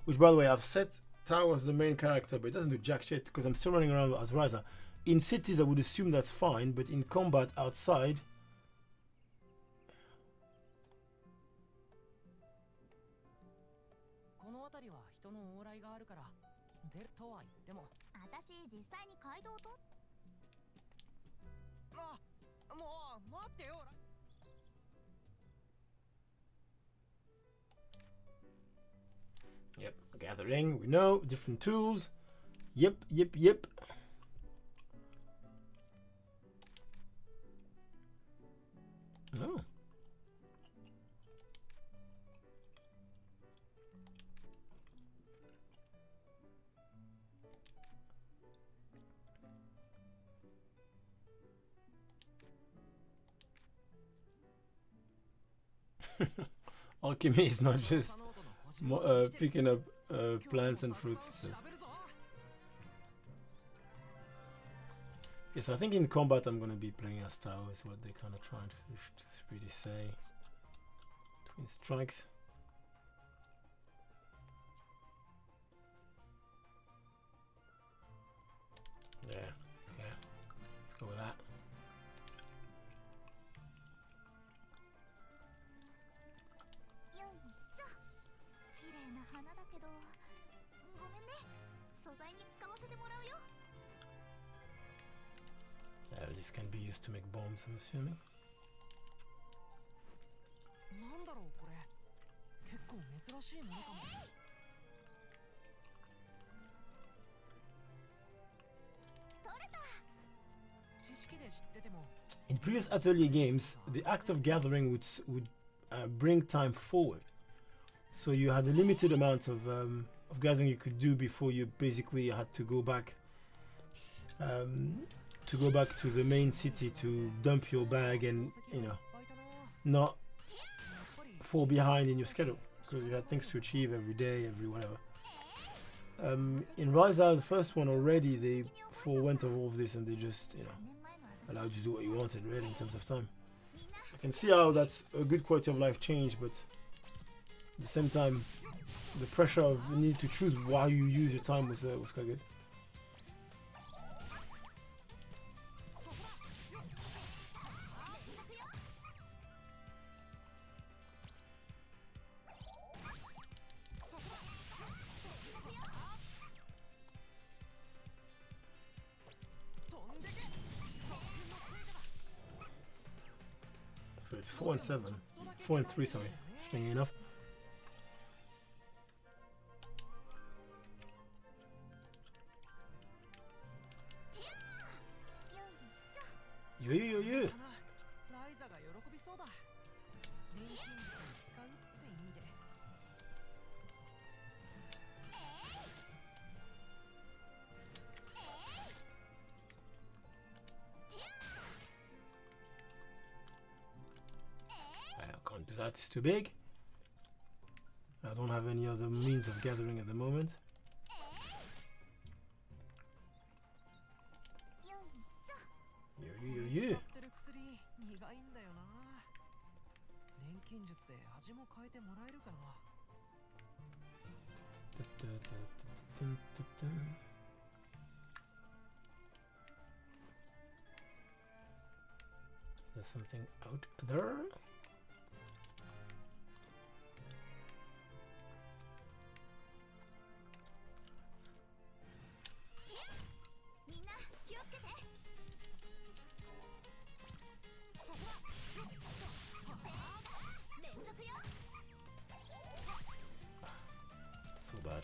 which by the way I've set Tao as the main character, but it doesn't do jack shit because I'm still running around as Ryza. In cities I would assume that's fine, but in combat outside, yep, gathering, we know, different tools. Yep. Oh. Alchemy is not just picking up plants and fruits. Yeah, so I think in combat I'm going to be playing as Tao, is what they're kind of trying to really say. Twin strikes. Yeah, let's go with that. This can be used to make bombs, I'm assuming. In previous Atelier games, the act of gathering would bring time forward. So you had a limited amount of gathering you could do before you basically had to go back to the main city to dump your bag and, you know, not fall behind in your schedule because you had things to achieve every day, every whatever. In Ryza, the first one already, they forewent of all of this and they just, you know, allowed you to do what you wanted really in terms of time. I can see how that's a good quality of life change, but at the same time, the pressure of the need to choose why you use your time was quite good. So it's 4 and 7, 4 and 3, sorry, stringy enough. Yo. I can't do that, it's too big. I don't have any other means of gathering at the moment. Yo. There's something out there. So bad.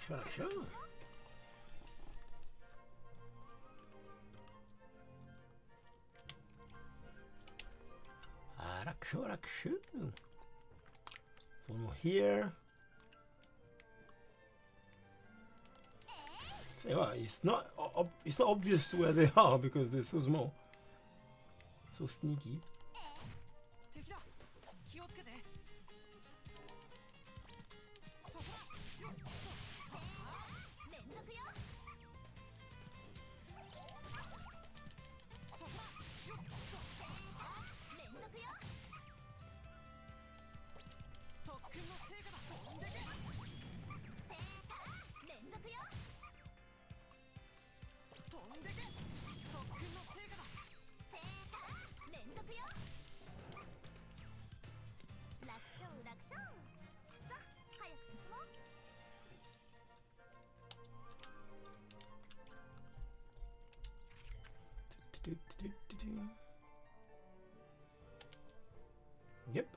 Sure, sure. Sure. So one more here. So, well, it's not obvious where they are because they're so small, so sneaky. 敵だ。気をつけて。そこ。連続よ。そこ。連続よ。特訓の成果だ。飛んでけ。連続よ。飛んでけ。特訓の成果だ。連続よ。楽勝楽勝。さあ早く進もう。Yep.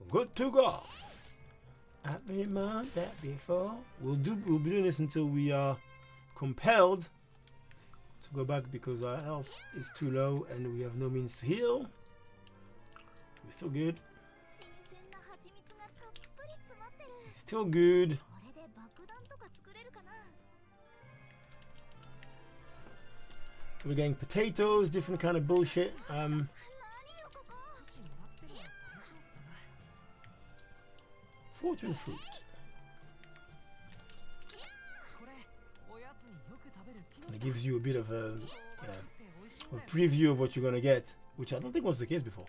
Good to go. I've remembered that before. We'll be doing this until we are compelled to go back because our health is too low and we have no means to heal. So we're still good. 新鮮な蜂蜜がたっぷり詰まってる。 Still good. これで爆弾とか作れるかな。 We're getting potatoes, different kind of bullshit. 何よここ。少しもらっても大丈夫かな。 Fortune fruit. これおやつによく食べる木の And it gives you a bit of a 美味しいんだよ。 preview of what you're gonna get, which I don't think was the case before.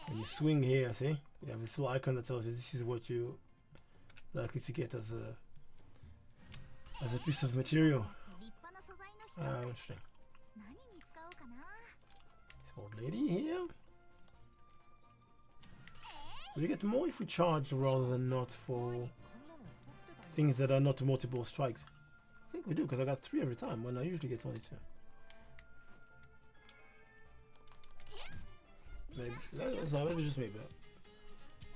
When you swing here, see, you have this little icon that tells you this is what you likely to get as a piece of material. 立派な素材の一つ。 Interesting. 何に使おうかな。 This old lady here. Will you get more if we charge rather than not for こんなの取ってたよ。 things that are not multiple strikes? I think we do because I got 3 every time when I usually get only 2. Maybe, maybe just maybe.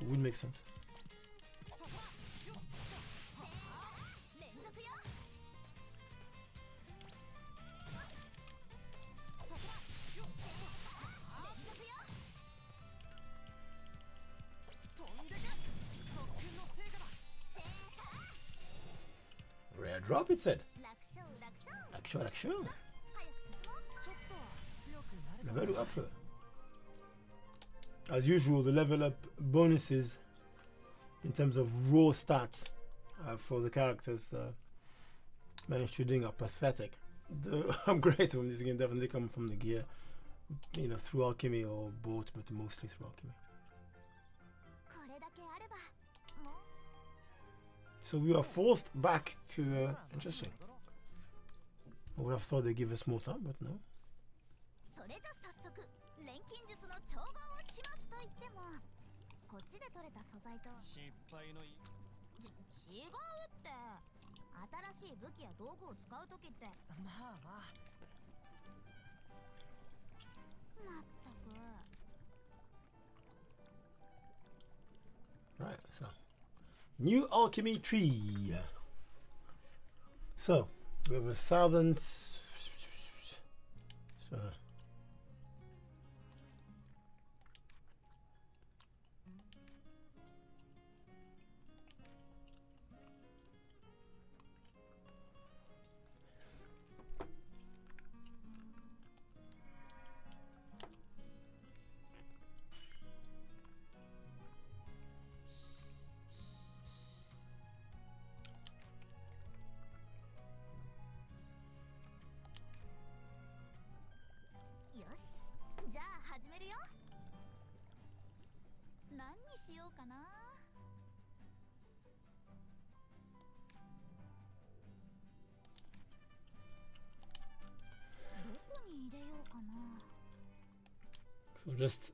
It would make sense. 連続よ。連続よ。 飛んでけ。特訓の成果だ。 Rare drop, it said. 楽勝楽勝。 Action, action. 早く進もう。ちょっとは強くなれた。 Level up. As usual, the level up bonuses in terms of raw stats for the characters managed to ding are pathetic. The upgrades from this game definitely come from the gear, you know, through alchemy or both, but mostly through alchemy. これだけあればもう。 So we are forced back to interesting. I would have thought they'd give us more time, but no. それじゃ早速錬金術の調合をしますと言っても、こっちで取れた素材と失敗のい。違うって。新しい武器や道具を使うときって。まあまあ。まったく。 Right, so new alchemy tree. So we have a southern. So,よし、じゃあ始めるよ。何にしようかな。どこに入れようかな。 so just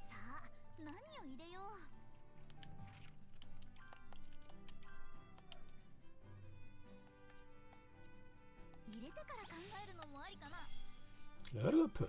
さあ、何を入れよう。入れてから考えるのもありかな。Flöde upp.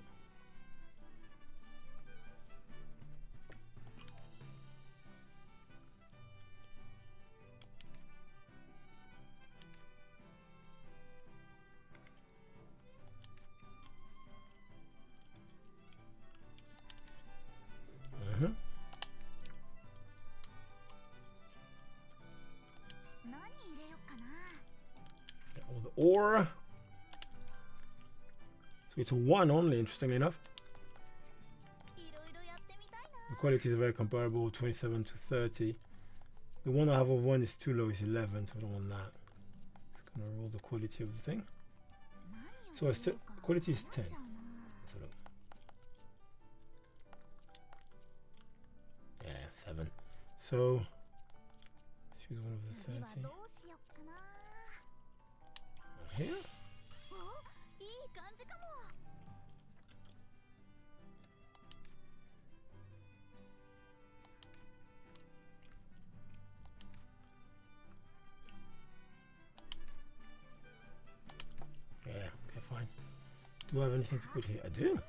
All the ore. So it's a 1 only, interestingly enough. The quality is very comparable, 27 to 30. The one I have of 1 is too low, it's 11, so I don't want that. It's gonna roll the quality of the thing. So I still quality is 10. So look. Yeah, 7. So let's use one of the 30. Here? Yeah, okay, fine. Do I have anything to put here? I do.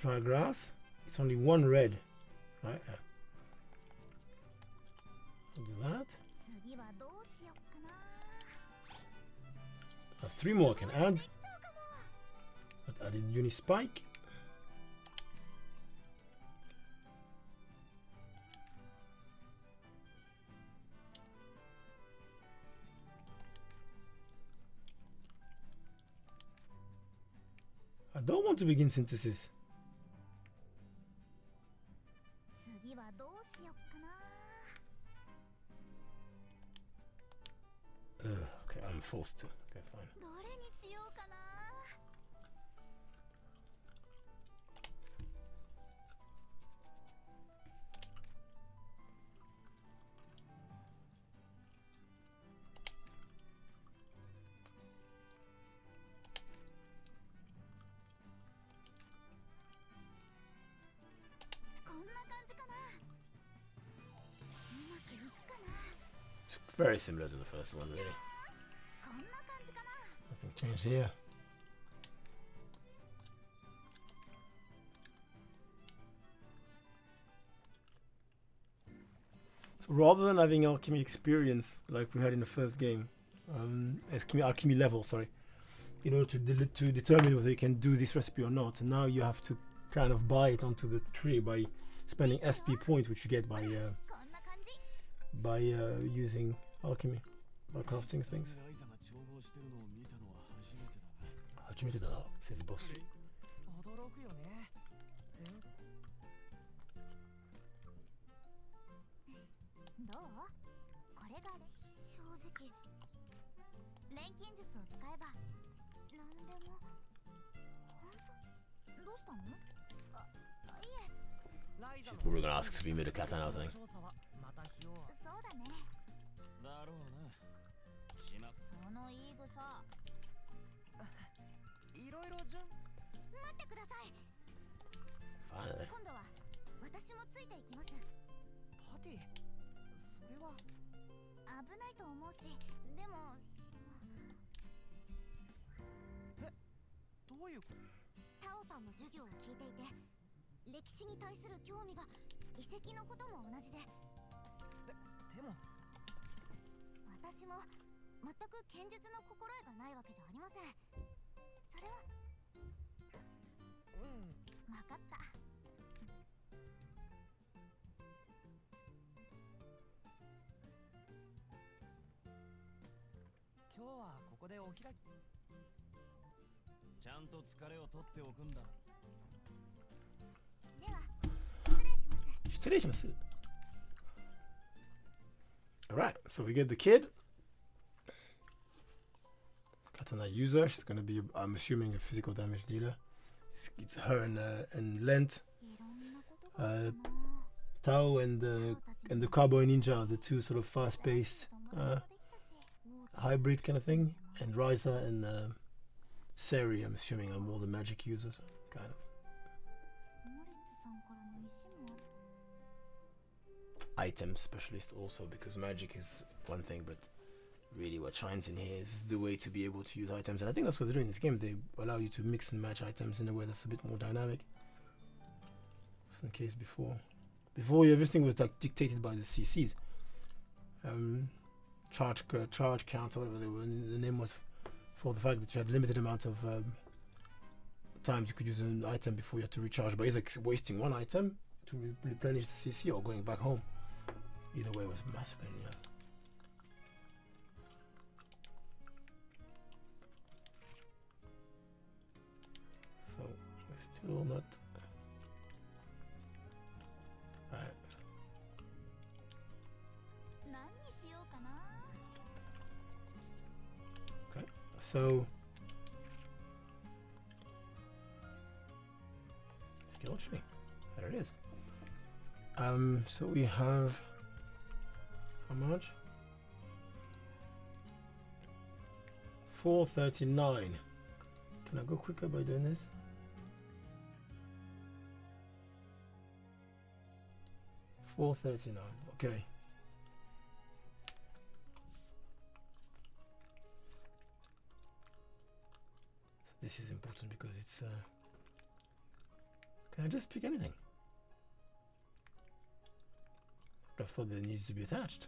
Dry grass. It's only 1 red, right? Yeah. I'll do that. I have 3 more I can add. I've added Unispike. I don't want to begin synthesis. Okay, I'm forced to. Okay, fine. It's very similar to the first one, really. Nothing changed here. So rather than having alchemy experience like we had in the first game, alchemy level, sorry, in order to determine whether you can do this recipe or not, and now you have to kind of buy it onto the tree by spending SP points, which you get by using alchemy, by crafting things. 初めてだな、says boss. 驚くよね。どう？これが正直錬金術を使えば何でも。本当？どうしたの？いえ。She's probably gonna ask to be made a katana or something. そうだね。だろうな。その言い草。いろいろ順。待ってください。Finally. 今度は私もついていきます。パティ、それは危ないと思うし、でもどういうこと？タオさんの授業を聞いていて、歴史に対する興味が遺跡のことも同じで。でも私も全く剣術の心得がないわけじゃありません。それは分かった。今日はここでお開き。ちゃんと疲れを取っておくんだ。では失礼します。失礼します。Alright, so we get the kid. Katana user. She's gonna be, I'm assuming, a physical damage dealer. It's her and Lent. Tao and the Cowboy Ninja are the two sort of fast-paced hybrid kind of thing. And Ryza and Seri, I'm assuming, are more the magic users, kind of. Item specialist also, because magic is one thing, but really what shines in here is the way to be able to use items, and I think that's what they're doing in this game. They allow you to mix and match items in a way that's a bit more dynamic. Wasn't the case before. Before, everything was like dictated by the CCs. Charge count, or whatever the name was, for the fact that you had limited amount of times you could use an item before you had to recharge. But it's like wasting one item to replenish the CC or going back home. Either way, it was massive. Yeah. So we're still not right. Okay, so skill tree. There it is. So we have how much? 439. Can I go quicker by doing this? 439. Okay. So this is important because it's can I just pick anything? I thought they needed to be attached.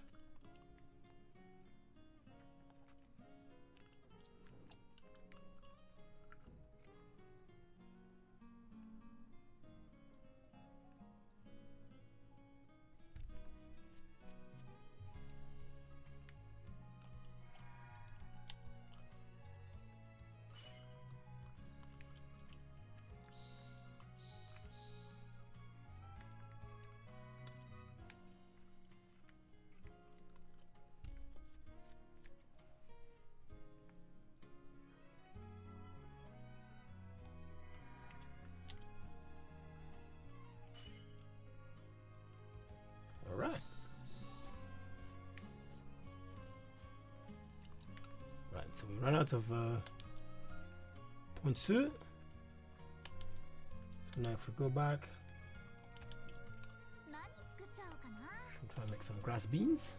So we run out of points. So now if we go back, I'm trying to make some grass beans.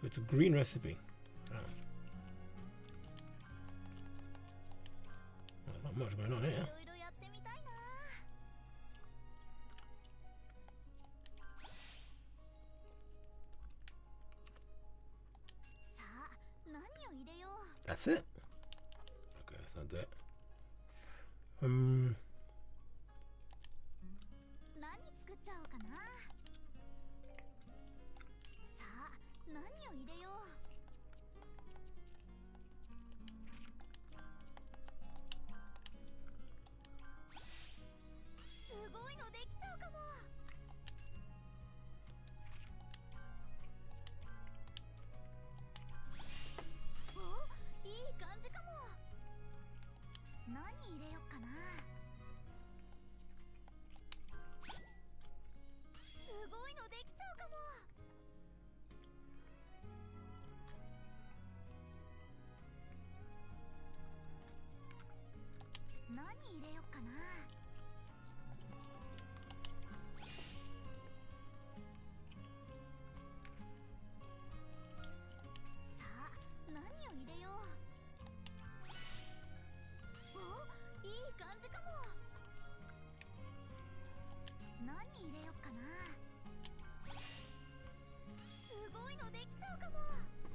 So it's a green recipe. There's not much going on here. That's it. Okay, that's not that.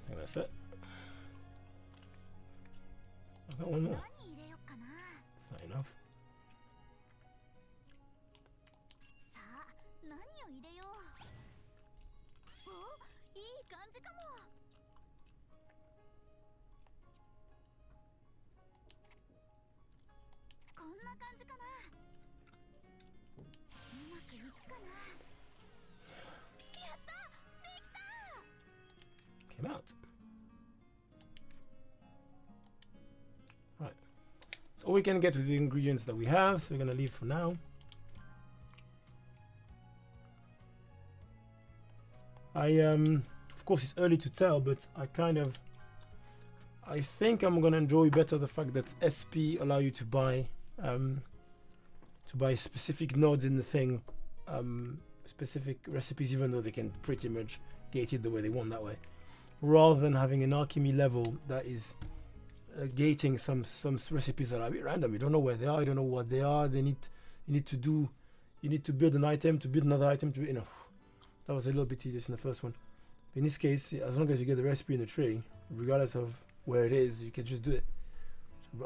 I think that's it. I've got one more. It's not enough. Came out. Right. So all we can get with the ingredients that we have, so we're gonna leave for now. Of course it's early to tell, but I think I'm gonna enjoy better the fact that SP allow you to buy specific nodes in the thing specific recipes, even though they can pretty much gate it the way they want that way, rather than having an alchemy level that is gating some recipes that are a bit random. You don't know where they are, you don't know what they are. You need to build an item to build another item to, that was a little bit tedious in the first one. But in this case, as long as you get the recipe in the tree, regardless of where it is, you can just do it.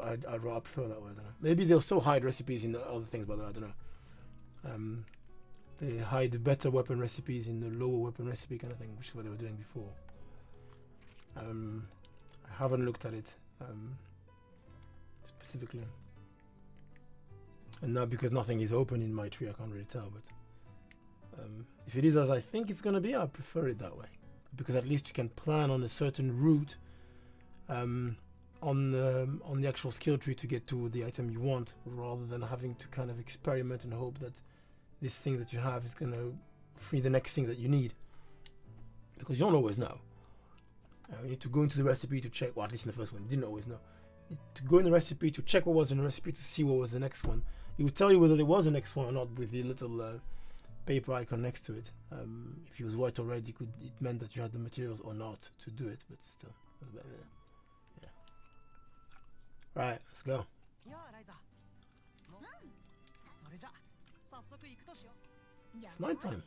I'd prefer that way. I don't know. Maybe they'll still hide recipes in the other things, but I don't know. They hide better weapon recipes in the lower weapon recipe kind of thing, which is what they were doing before. I haven't looked at it specifically, and now because nothing is open in my tree, I can't really tell. But if it is as I think it's gonna be, I prefer it that way, because at least you can plan on a certain route on the actual skill tree to get to the item you want, rather than having to kind of experiment and hope that this thing that you have is going to free the next thing that you need, because you don't always know. You need to go into the recipe to check, well, at least in the first one you didn't always know. You need to go in the recipe to check what was in the recipe to see what was the next one. It would tell you whether there was a next one or not with the little paper icon next to it. If it was white or red, it meant that you had the materials or not to do it, but still. Yeah. Right, let's go. It's nighttime.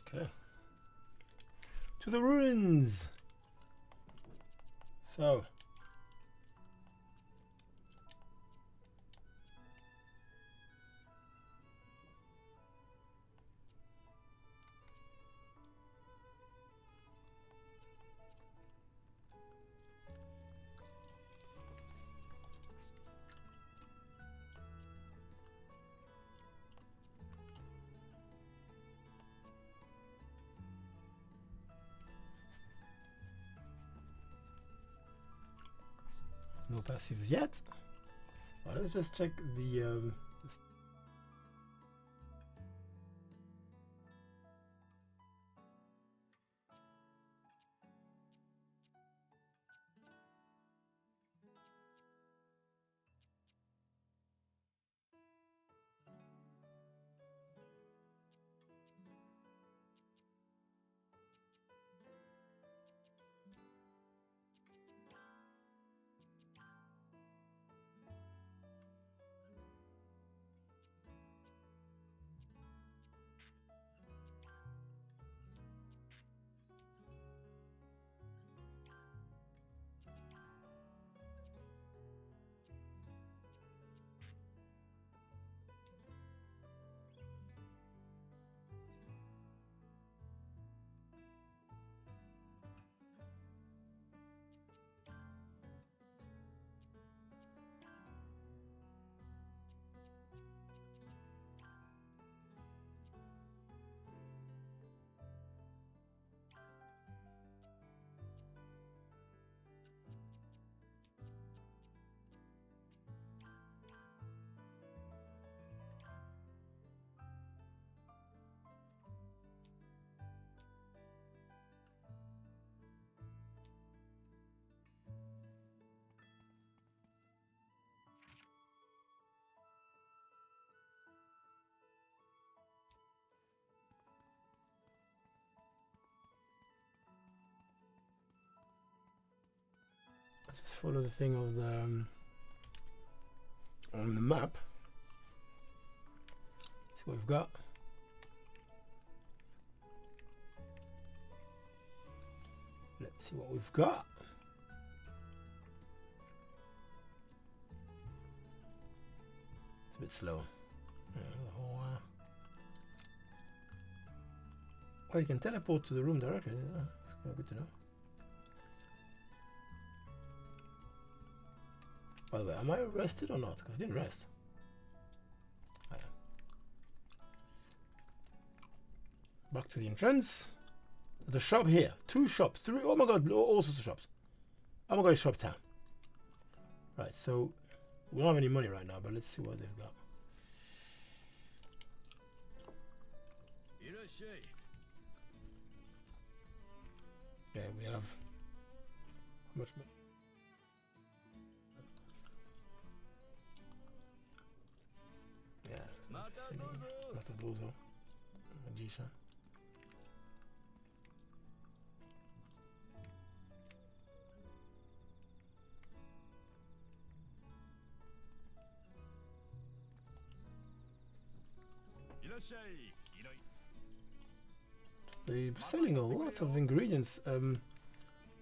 Okay. To the ruins. So. No passives yet. Well, let's just check the Just follow the thing of the on the map. See what we've got. Let's see what we've got. It's a bit slow. Yeah, the whole, oh, you can teleport to the room directly. Yeah, that's kind of good to know. By the way, am I rested or not? Because I didn't rest. I am. Back to the entrance. There's a shop here. 2 shops. 3. Oh my god, all sorts of shops. Oh my god, it's shop town. Right, so we don't have any money right now, but let's see what they've got. Yeah, we have how much more? Yeah, Matadozo. Magician. They're selling a lot of ingredients,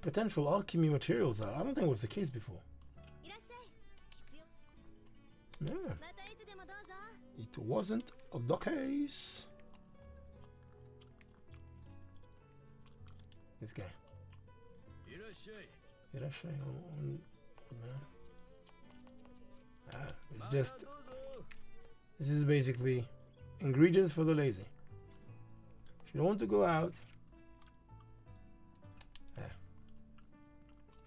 potential alchemy materials. I don't think it was the case before. Yeah. It wasn't the case. This guy. Irashai on man. Ah, it's just. This is basically ingredients for the lazy. If you don't want to go out, yeah.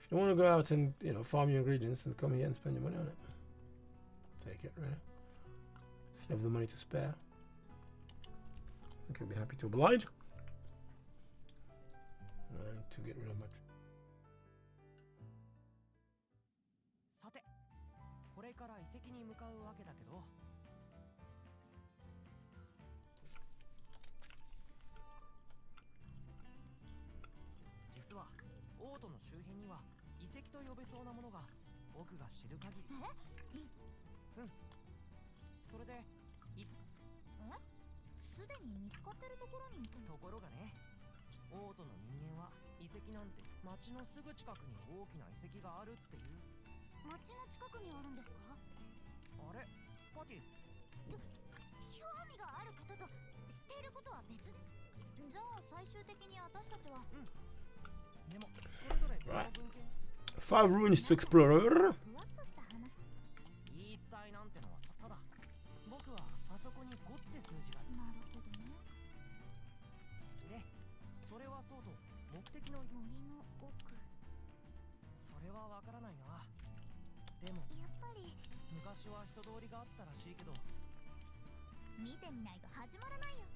If you don't want to go out and farm your ingredients and come here and spend your money on it, take it, right? If you have the money to spare, I think I'll be happy to oblige and to get rid of my. さて、これから遺跡に向かうわけだけど。 オートの周辺には遺跡と呼べそうなものが僕が知る限り。うん。それですでに見つかってるところに。ところがね、オートの人間は遺跡なんて町のすぐ近くに大きな遺跡があるっていう。町の近くにあるんですか？あれ、パティ。興味があることと知っていることは別です。じゃあ最終的に私たちは。うん。 Right. 5 ruins to explore. 言い伝えなんてのはただ僕はあそこに5って数字が。なるほどね。で、それはそうと目的の森の奥。それはわからないな。でもやっぱり昔は人通りがあったらしいけど。見てみないと始まらないよ。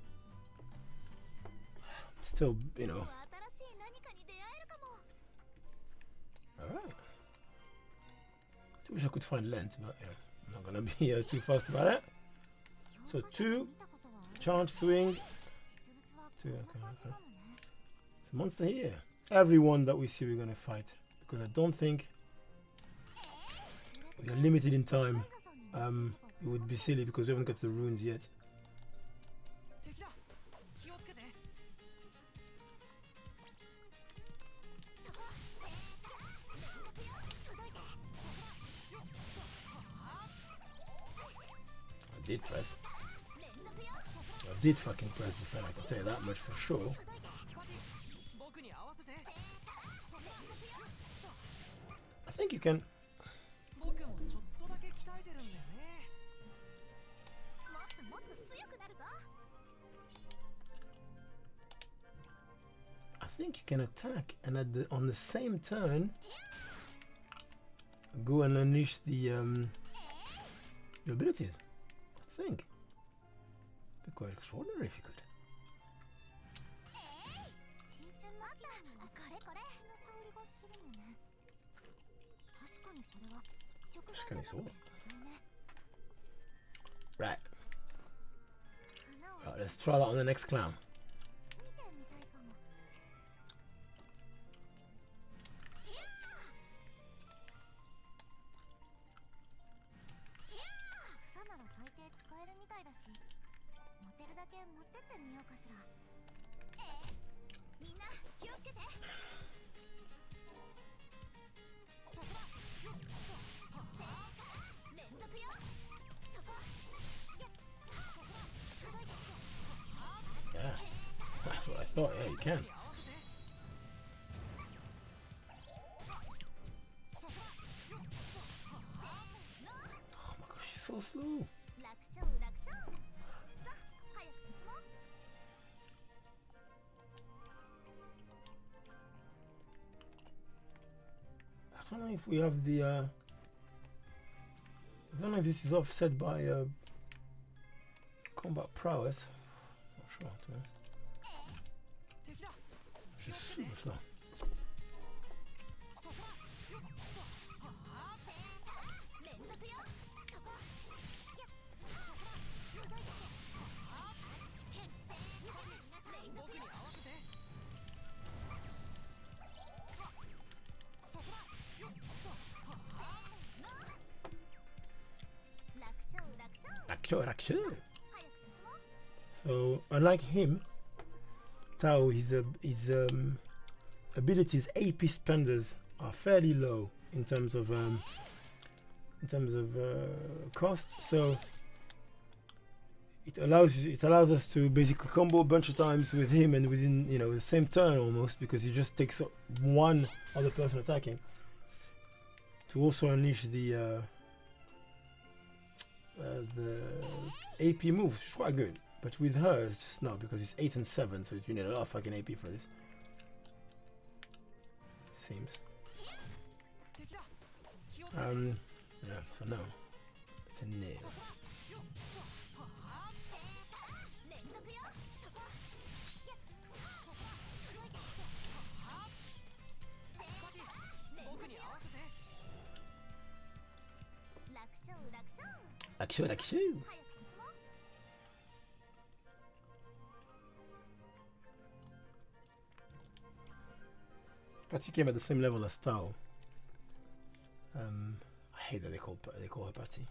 Still, Alright. Still wish I could find length, but yeah, I'm not gonna be too fast about it. So 2, charge, swing. 2, okay. It's a monster here. Everyone that we see we're gonna fight, because I don't think we are limited in time. It would be silly because we haven't got to the ruins yet. I did fucking press the fan, I can tell you that much for sure. I think you can. I think you can attack and on the same turn go and unleash the your abilities. I think. Be quite extraordinary if you could. 確かにそうだ。Right. Alright, let's try that on the next clown. ってってみようかしら。みんな気をつけて。連続よ。そこ。Yeah, that's what I thought. Yeah, you can. Oh my gosh, she's so slow. 楽勝楽勝。さあ早く進もう。I don't know if we have the. I don't know if this is offset by combat prowess. Not sure, to be honest. She's super slow. 連続よ。そこ。僕に合わせて。 楽勝楽勝。 Rakshu. 早く進もう。 So unlike him, Tao, his abilities AP spenders are fairly low in terms of cost. So it allows us to basically combo a bunch of times with him and within the same turn almost, because he just takes one other person attacking to also unleash the AP moves, which is quite good. But with her, it's just not, because it's 8 and 7, so you need a lot of fucking AP for this. Seems. Yeah, so no. It's a nail. Rakshu. Patty came at the same level as Tao. I hate that they call her Patty.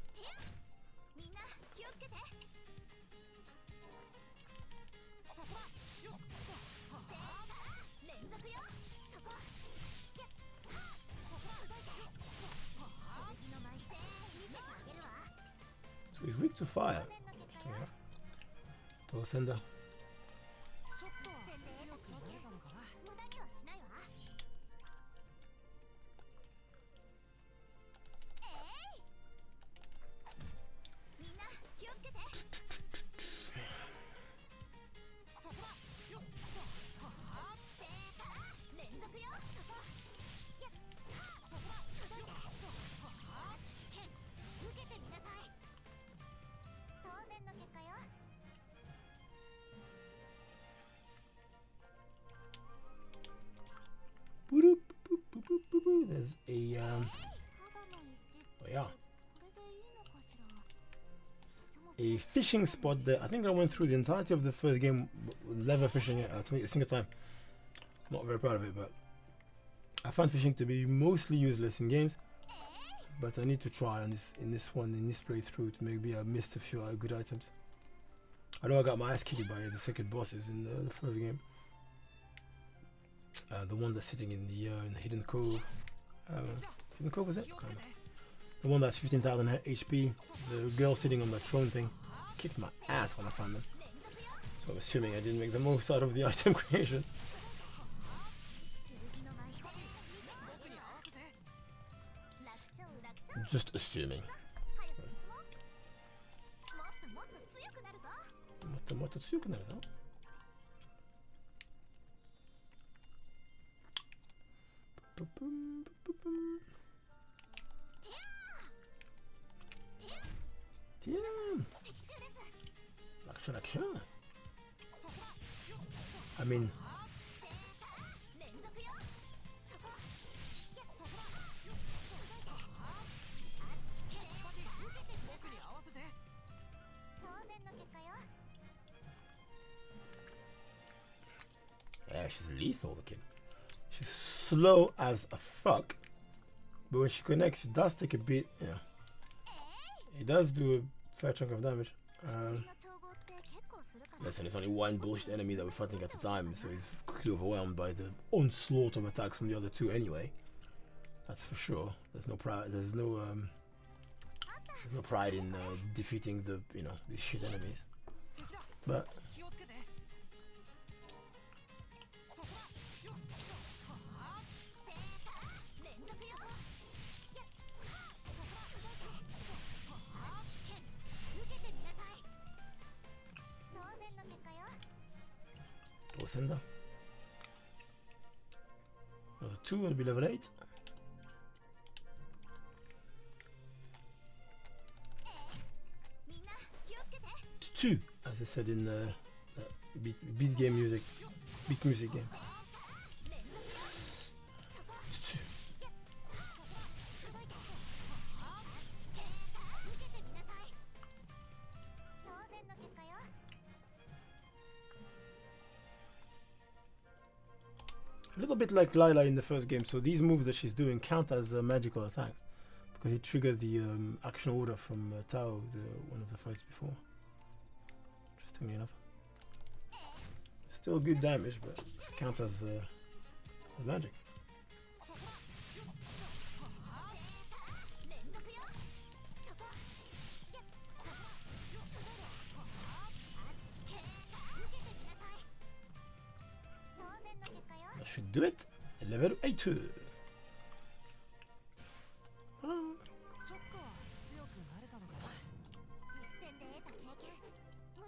So he's weak to fire. So yeah. To sender. ちょっと強くなれたのかな。無駄にはしないわ。みんな気をつけて。連続よ。そこ。受けてみなさい。当然の結果よ。 There's a oh yeah, a fishing spot there. I think I went through the entirety of the first game lever fishing it. I think a single time. I'm not very proud of it, but I found fishing to be mostly useless in games. But I need to try on this in this playthrough to maybe I missed a few good items. I know I got my ass kicked by the second bosses in the first game. The one that's sitting in the hidden cove. Hidden cove, was it? Kind of. The one that's 15,000 HP. The girl sitting on the throne thing. Kicked my ass when I found them. So I'm assuming I didn't make the most out of the item creation. Just assuming. もっと強くなるぞ。 Damn. Rakshu. I mean, yeah, she's lethal looking. She's slow as a fuck, but when she connects, it does take a bit. Yeah, it does do a fair chunk of damage. Listen, it's only one bullshit enemy that we're fighting at the time, so he's quickly overwhelmed by the onslaught of attacks from the other two anyway. That's for sure. There's no pride. There's no pride in defeating the these shit enemies. But Sender. Well, the 2 will be level 8. Two, as I said in the beat game music, beat music game. A little bit like Lila in the first game, so these moves that she's doing count as magical attacks because it triggered the action order from Tao, one of the fights before. Interestingly enough, still good damage, but it counts as magic. Should do it. Level 8.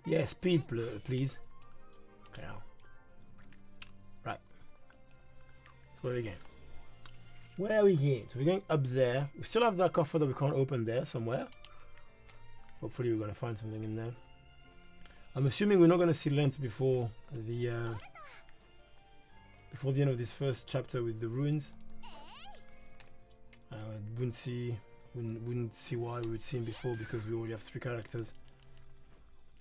Yeah, speed, please. Okay, now. Right. So where are we going? Where are we going? So we're going up there. We still have that coffer that we can't open there somewhere. Hopefully we're going to find something in there. I'm assuming we're not going to see Lent before the end of this first chapter with the ruins. Wouldn't see why we would see him before, because we already have 3 characters,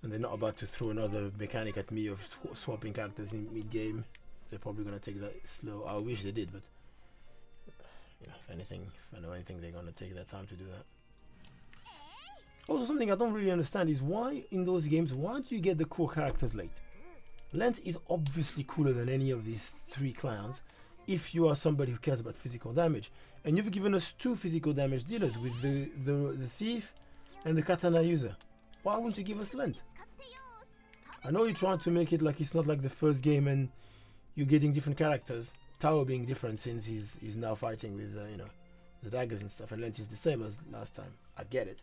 and they're not about to throw another mechanic at me of swapping characters in mid-game. They're probably gonna take that slow. I wish they did, but if I know anything, they're gonna take their time to do that. Also, something I don't really understand is why in those games, why do you get the core characters late? Lent is obviously cooler than any of these 3 clowns if you are somebody who cares about physical damage. And you've given us 2 physical damage dealers with the thief and the katana user. Why wouldn't you give us Lent? I know you're trying to make it like it's not like the first game and you're getting different characters. Tao being different since he's now fighting with the daggers and stuff, and Lent is the same as last time. I get it.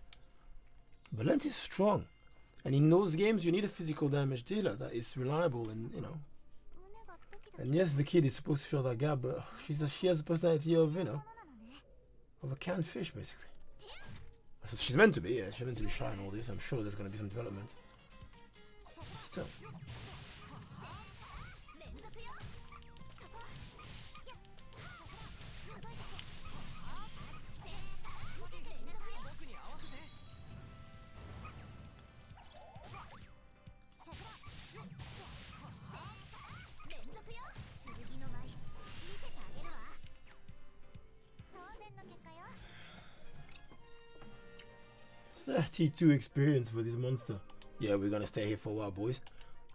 But Lent is strong. And in those games, you need a physical damage dealer that is reliable and, And yes, the kid is supposed to fill that gap, but she has a personality of, of a canned fish, basically. So she's meant to be, yeah. She's meant to be shy and all this. I'm sure there's going to be some development. Still. $32 experience for this monster. Yeah, we're gonna stay here for a while, boys.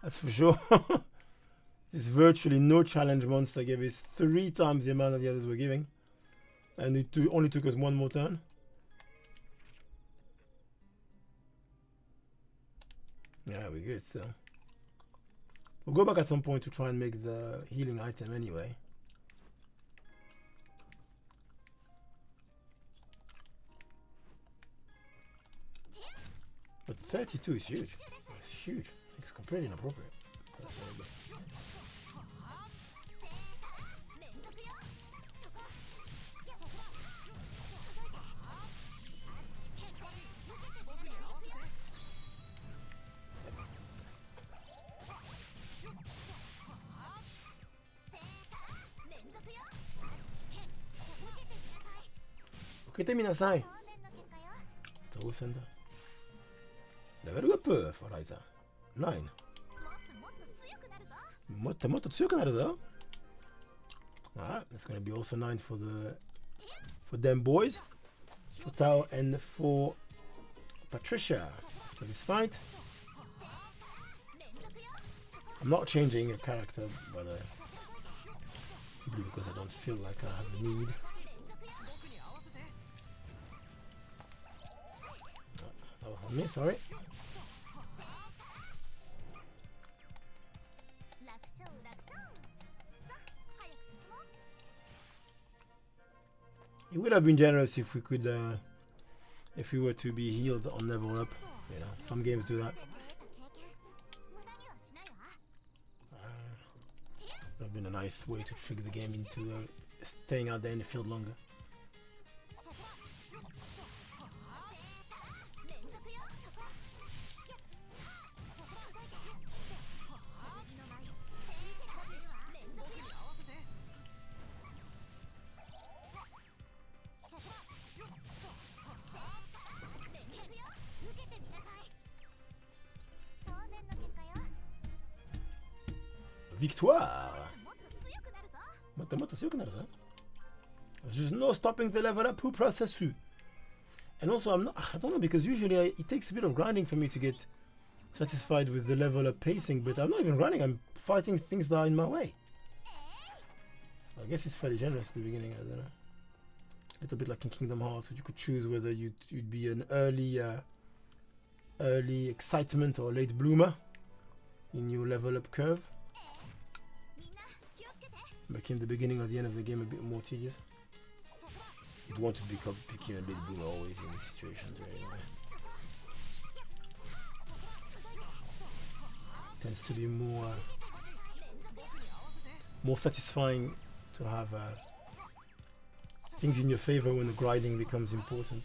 That's for sure. This virtually no challenge monster gave us 3 times the amount that the others were giving, and it only took us 1 more turn. Yeah, we're good still. We'll go back at some point to try and make the healing item anyway. But 32 is huge. It's huge. It's completely inappropriate. Okete minasai. Sender. Level up for Ryza. 9. もっと強くなるぞ. Alright, that's gonna be also 9 for them boys, for Tao and for Patricia. So this fight. I'm not changing a character, but simply because I don't feel like I have the need. That was on me, sorry. It would have been generous if we could, if we were to be healed on level up. You know, some games do that. Would have been a nice way to trick the game into staying out there in the field longer. Victoire! There's just no stopping the level up. Who process you? And also, I don't know, because usually it takes a bit of grinding for me to get satisfied with the level up pacing, but I'm not even grinding. I'm fighting things that are in my way. So I guess it's fairly generous at the beginning. I don't know. A little bit like in Kingdom Hearts, you could choose whether you'd be an early excitement or late bloomer in your level up curve. Making the beginning or the end of the game a bit more tedious. You'd want to become picky and late bloomer always in these situations, right? Tends to be more satisfying to have things in your favor when the grinding becomes important.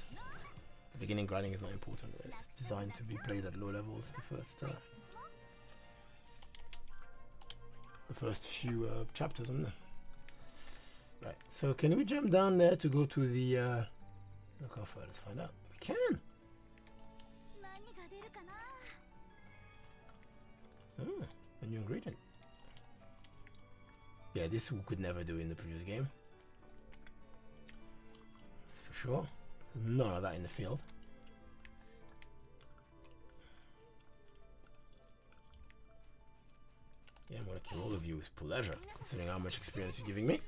The beginning grinding is not important, right? It's designed to be played at low levels. The first few chapters, isn't it? Right, so can we jump down there to go to the look how far? Let's find out. We can. Oh, a new ingredient. Yeah, this we could never do in the previous game. That's for sure. There's none of that in the field. Yeah, I'm gonna kill all of you with pleasure, considering how much experience you're giving me.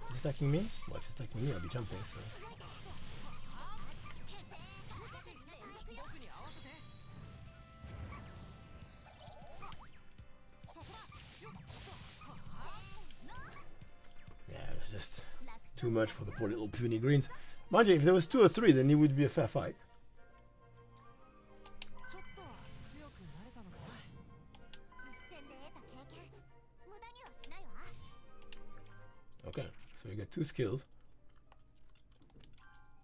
He's attacking me? Well, if he's attacking me, I'll be jumping, so... Yeah, it's just too much for the poor little puny greens. Mind you, if there was 2 or 3, then it would be a fair fight. Okay, so we get 2 skills.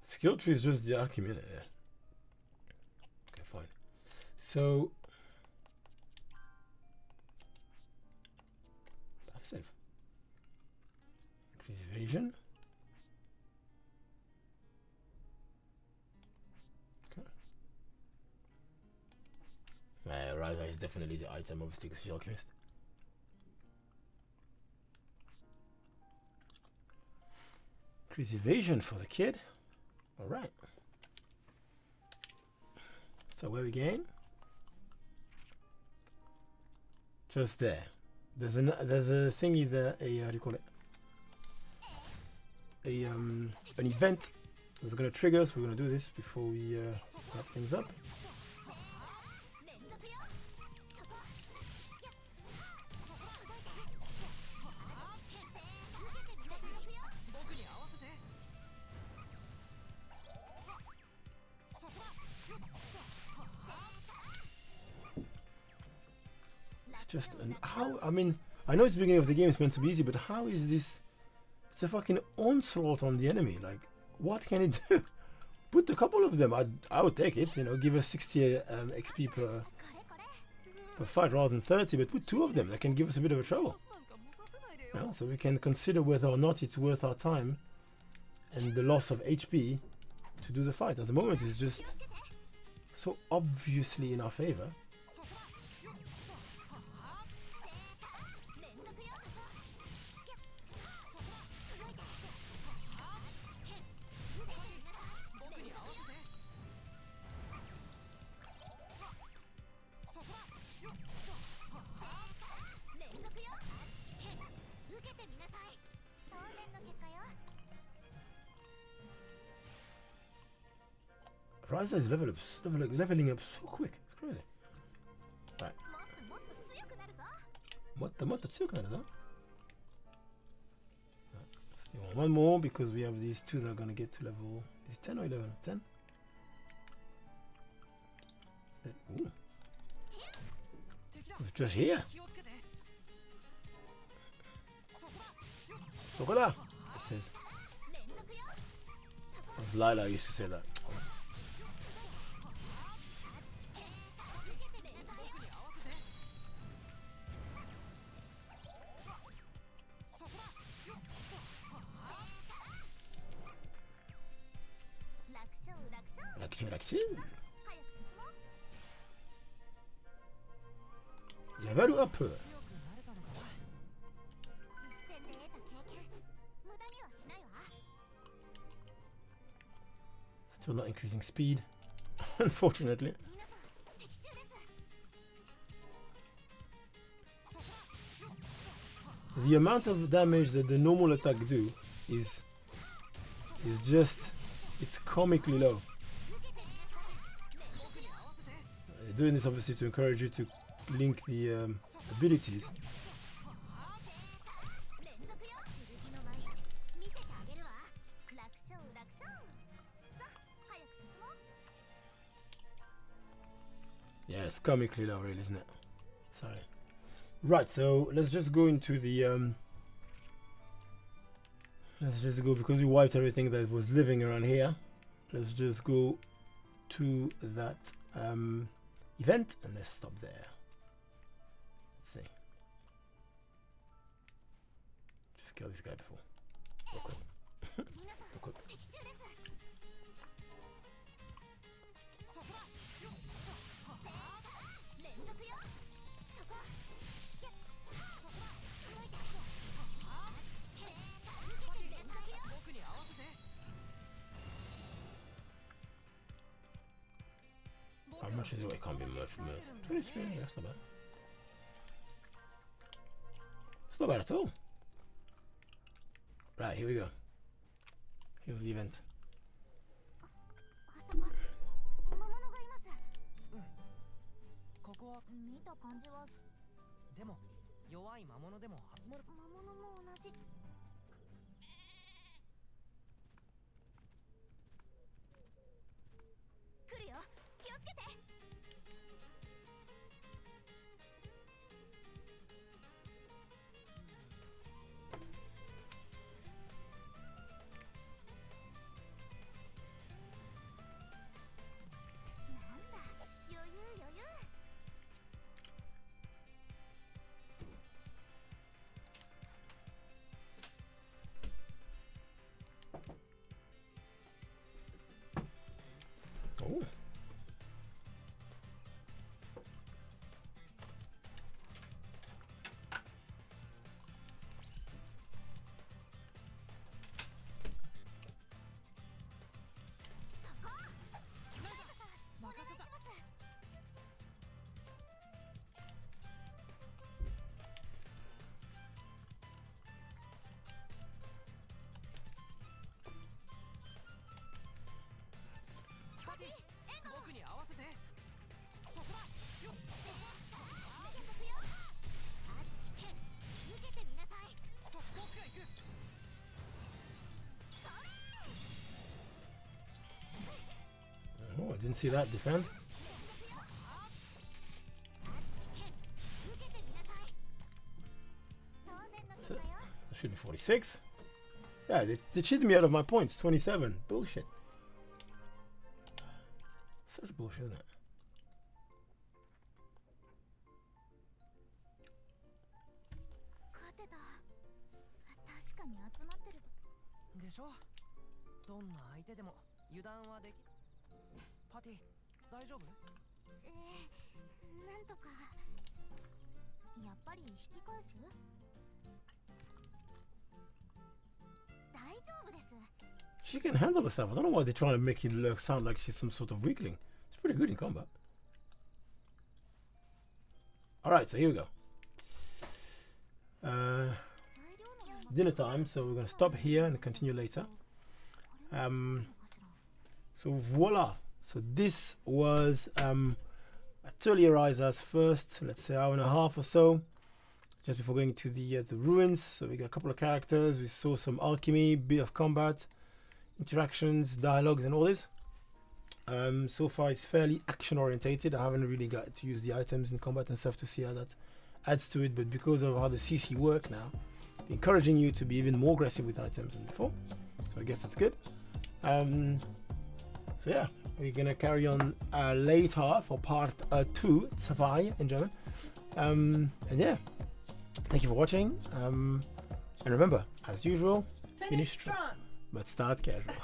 Skill tree is just the alchemy, yeah. Okay, fine. So passive. Increase evasion. Okay. Ryza is definitely the item, obviously, because she's alchemist. Increase evasion for the kid. All right. So where we gain? Just there. There's a thingy there. How do you call it? An event that's gonna trigger us. We're gonna do this before we wrap things up. Just how, I mean, I know it's the beginning of the game, it's meant to be easy, but how is this? It's a fucking onslaught on the enemy. Like, what can it do? Put a couple of them. I would take it. You know, give us 60 XP per fight rather than 30. But put 2 of them. That can give us a bit of a trouble. Yeah, so we can consider whether or not it's worth our time and the loss of HP to do the fight. At the moment, it's just so obviously in our favor. Ryza is leveling up so quick. It's crazy. Right. What the one more because we have these two that are gonna get to level. Is it 10 or 11? 10? Ooh. It's just here. Sokoda, it says. As Lila used to say that. Level up. Still not increasing speed, unfortunately. The amount of damage that the normal attack do is just, it's comically low. They're doing this obviously to encourage you to link the abilities. Yeah, it's comically low, really, isn't it? Sorry. Right, so let's just go into the let's just go, because we wiped everything that was living around here. Let's just go to that event and let's stop there. Let's see. Just kill this guy before. Real quick. Real quick. How much is it? It can't be much. 23, that's not bad. It's not bad at all. Right, here we go. Here's the event. Oh. Oh, I didn't see that defend. So, that should be 46. Yeah, they cheated me out of my points. 27. Bullshit. Such bullshit, isn't it? She can handle herself. I don't know why they're trying to make it sound like she's some sort of weakling. She's pretty good in combat. Alright, so here we go. Dinner time, so we're going to stop here and continue later. So voila, So this was Atelier Ryza's first, let's say, hour and a half or so, just before going to the ruins. So we got a couple of characters, we saw some alchemy, bit of combat, interactions, dialogues, and all this. So far it's fairly action orientated. I haven't really got to use the items in combat and stuff to see how that adds to it, but because of how the CC work now, encouraging you to be even more aggressive with items than before. So I guess that's good. So yeah, we're gonna carry on later for part 2, Zwei in German. And yeah, thank you for watching. And remember, as usual, finish strong, but start casual.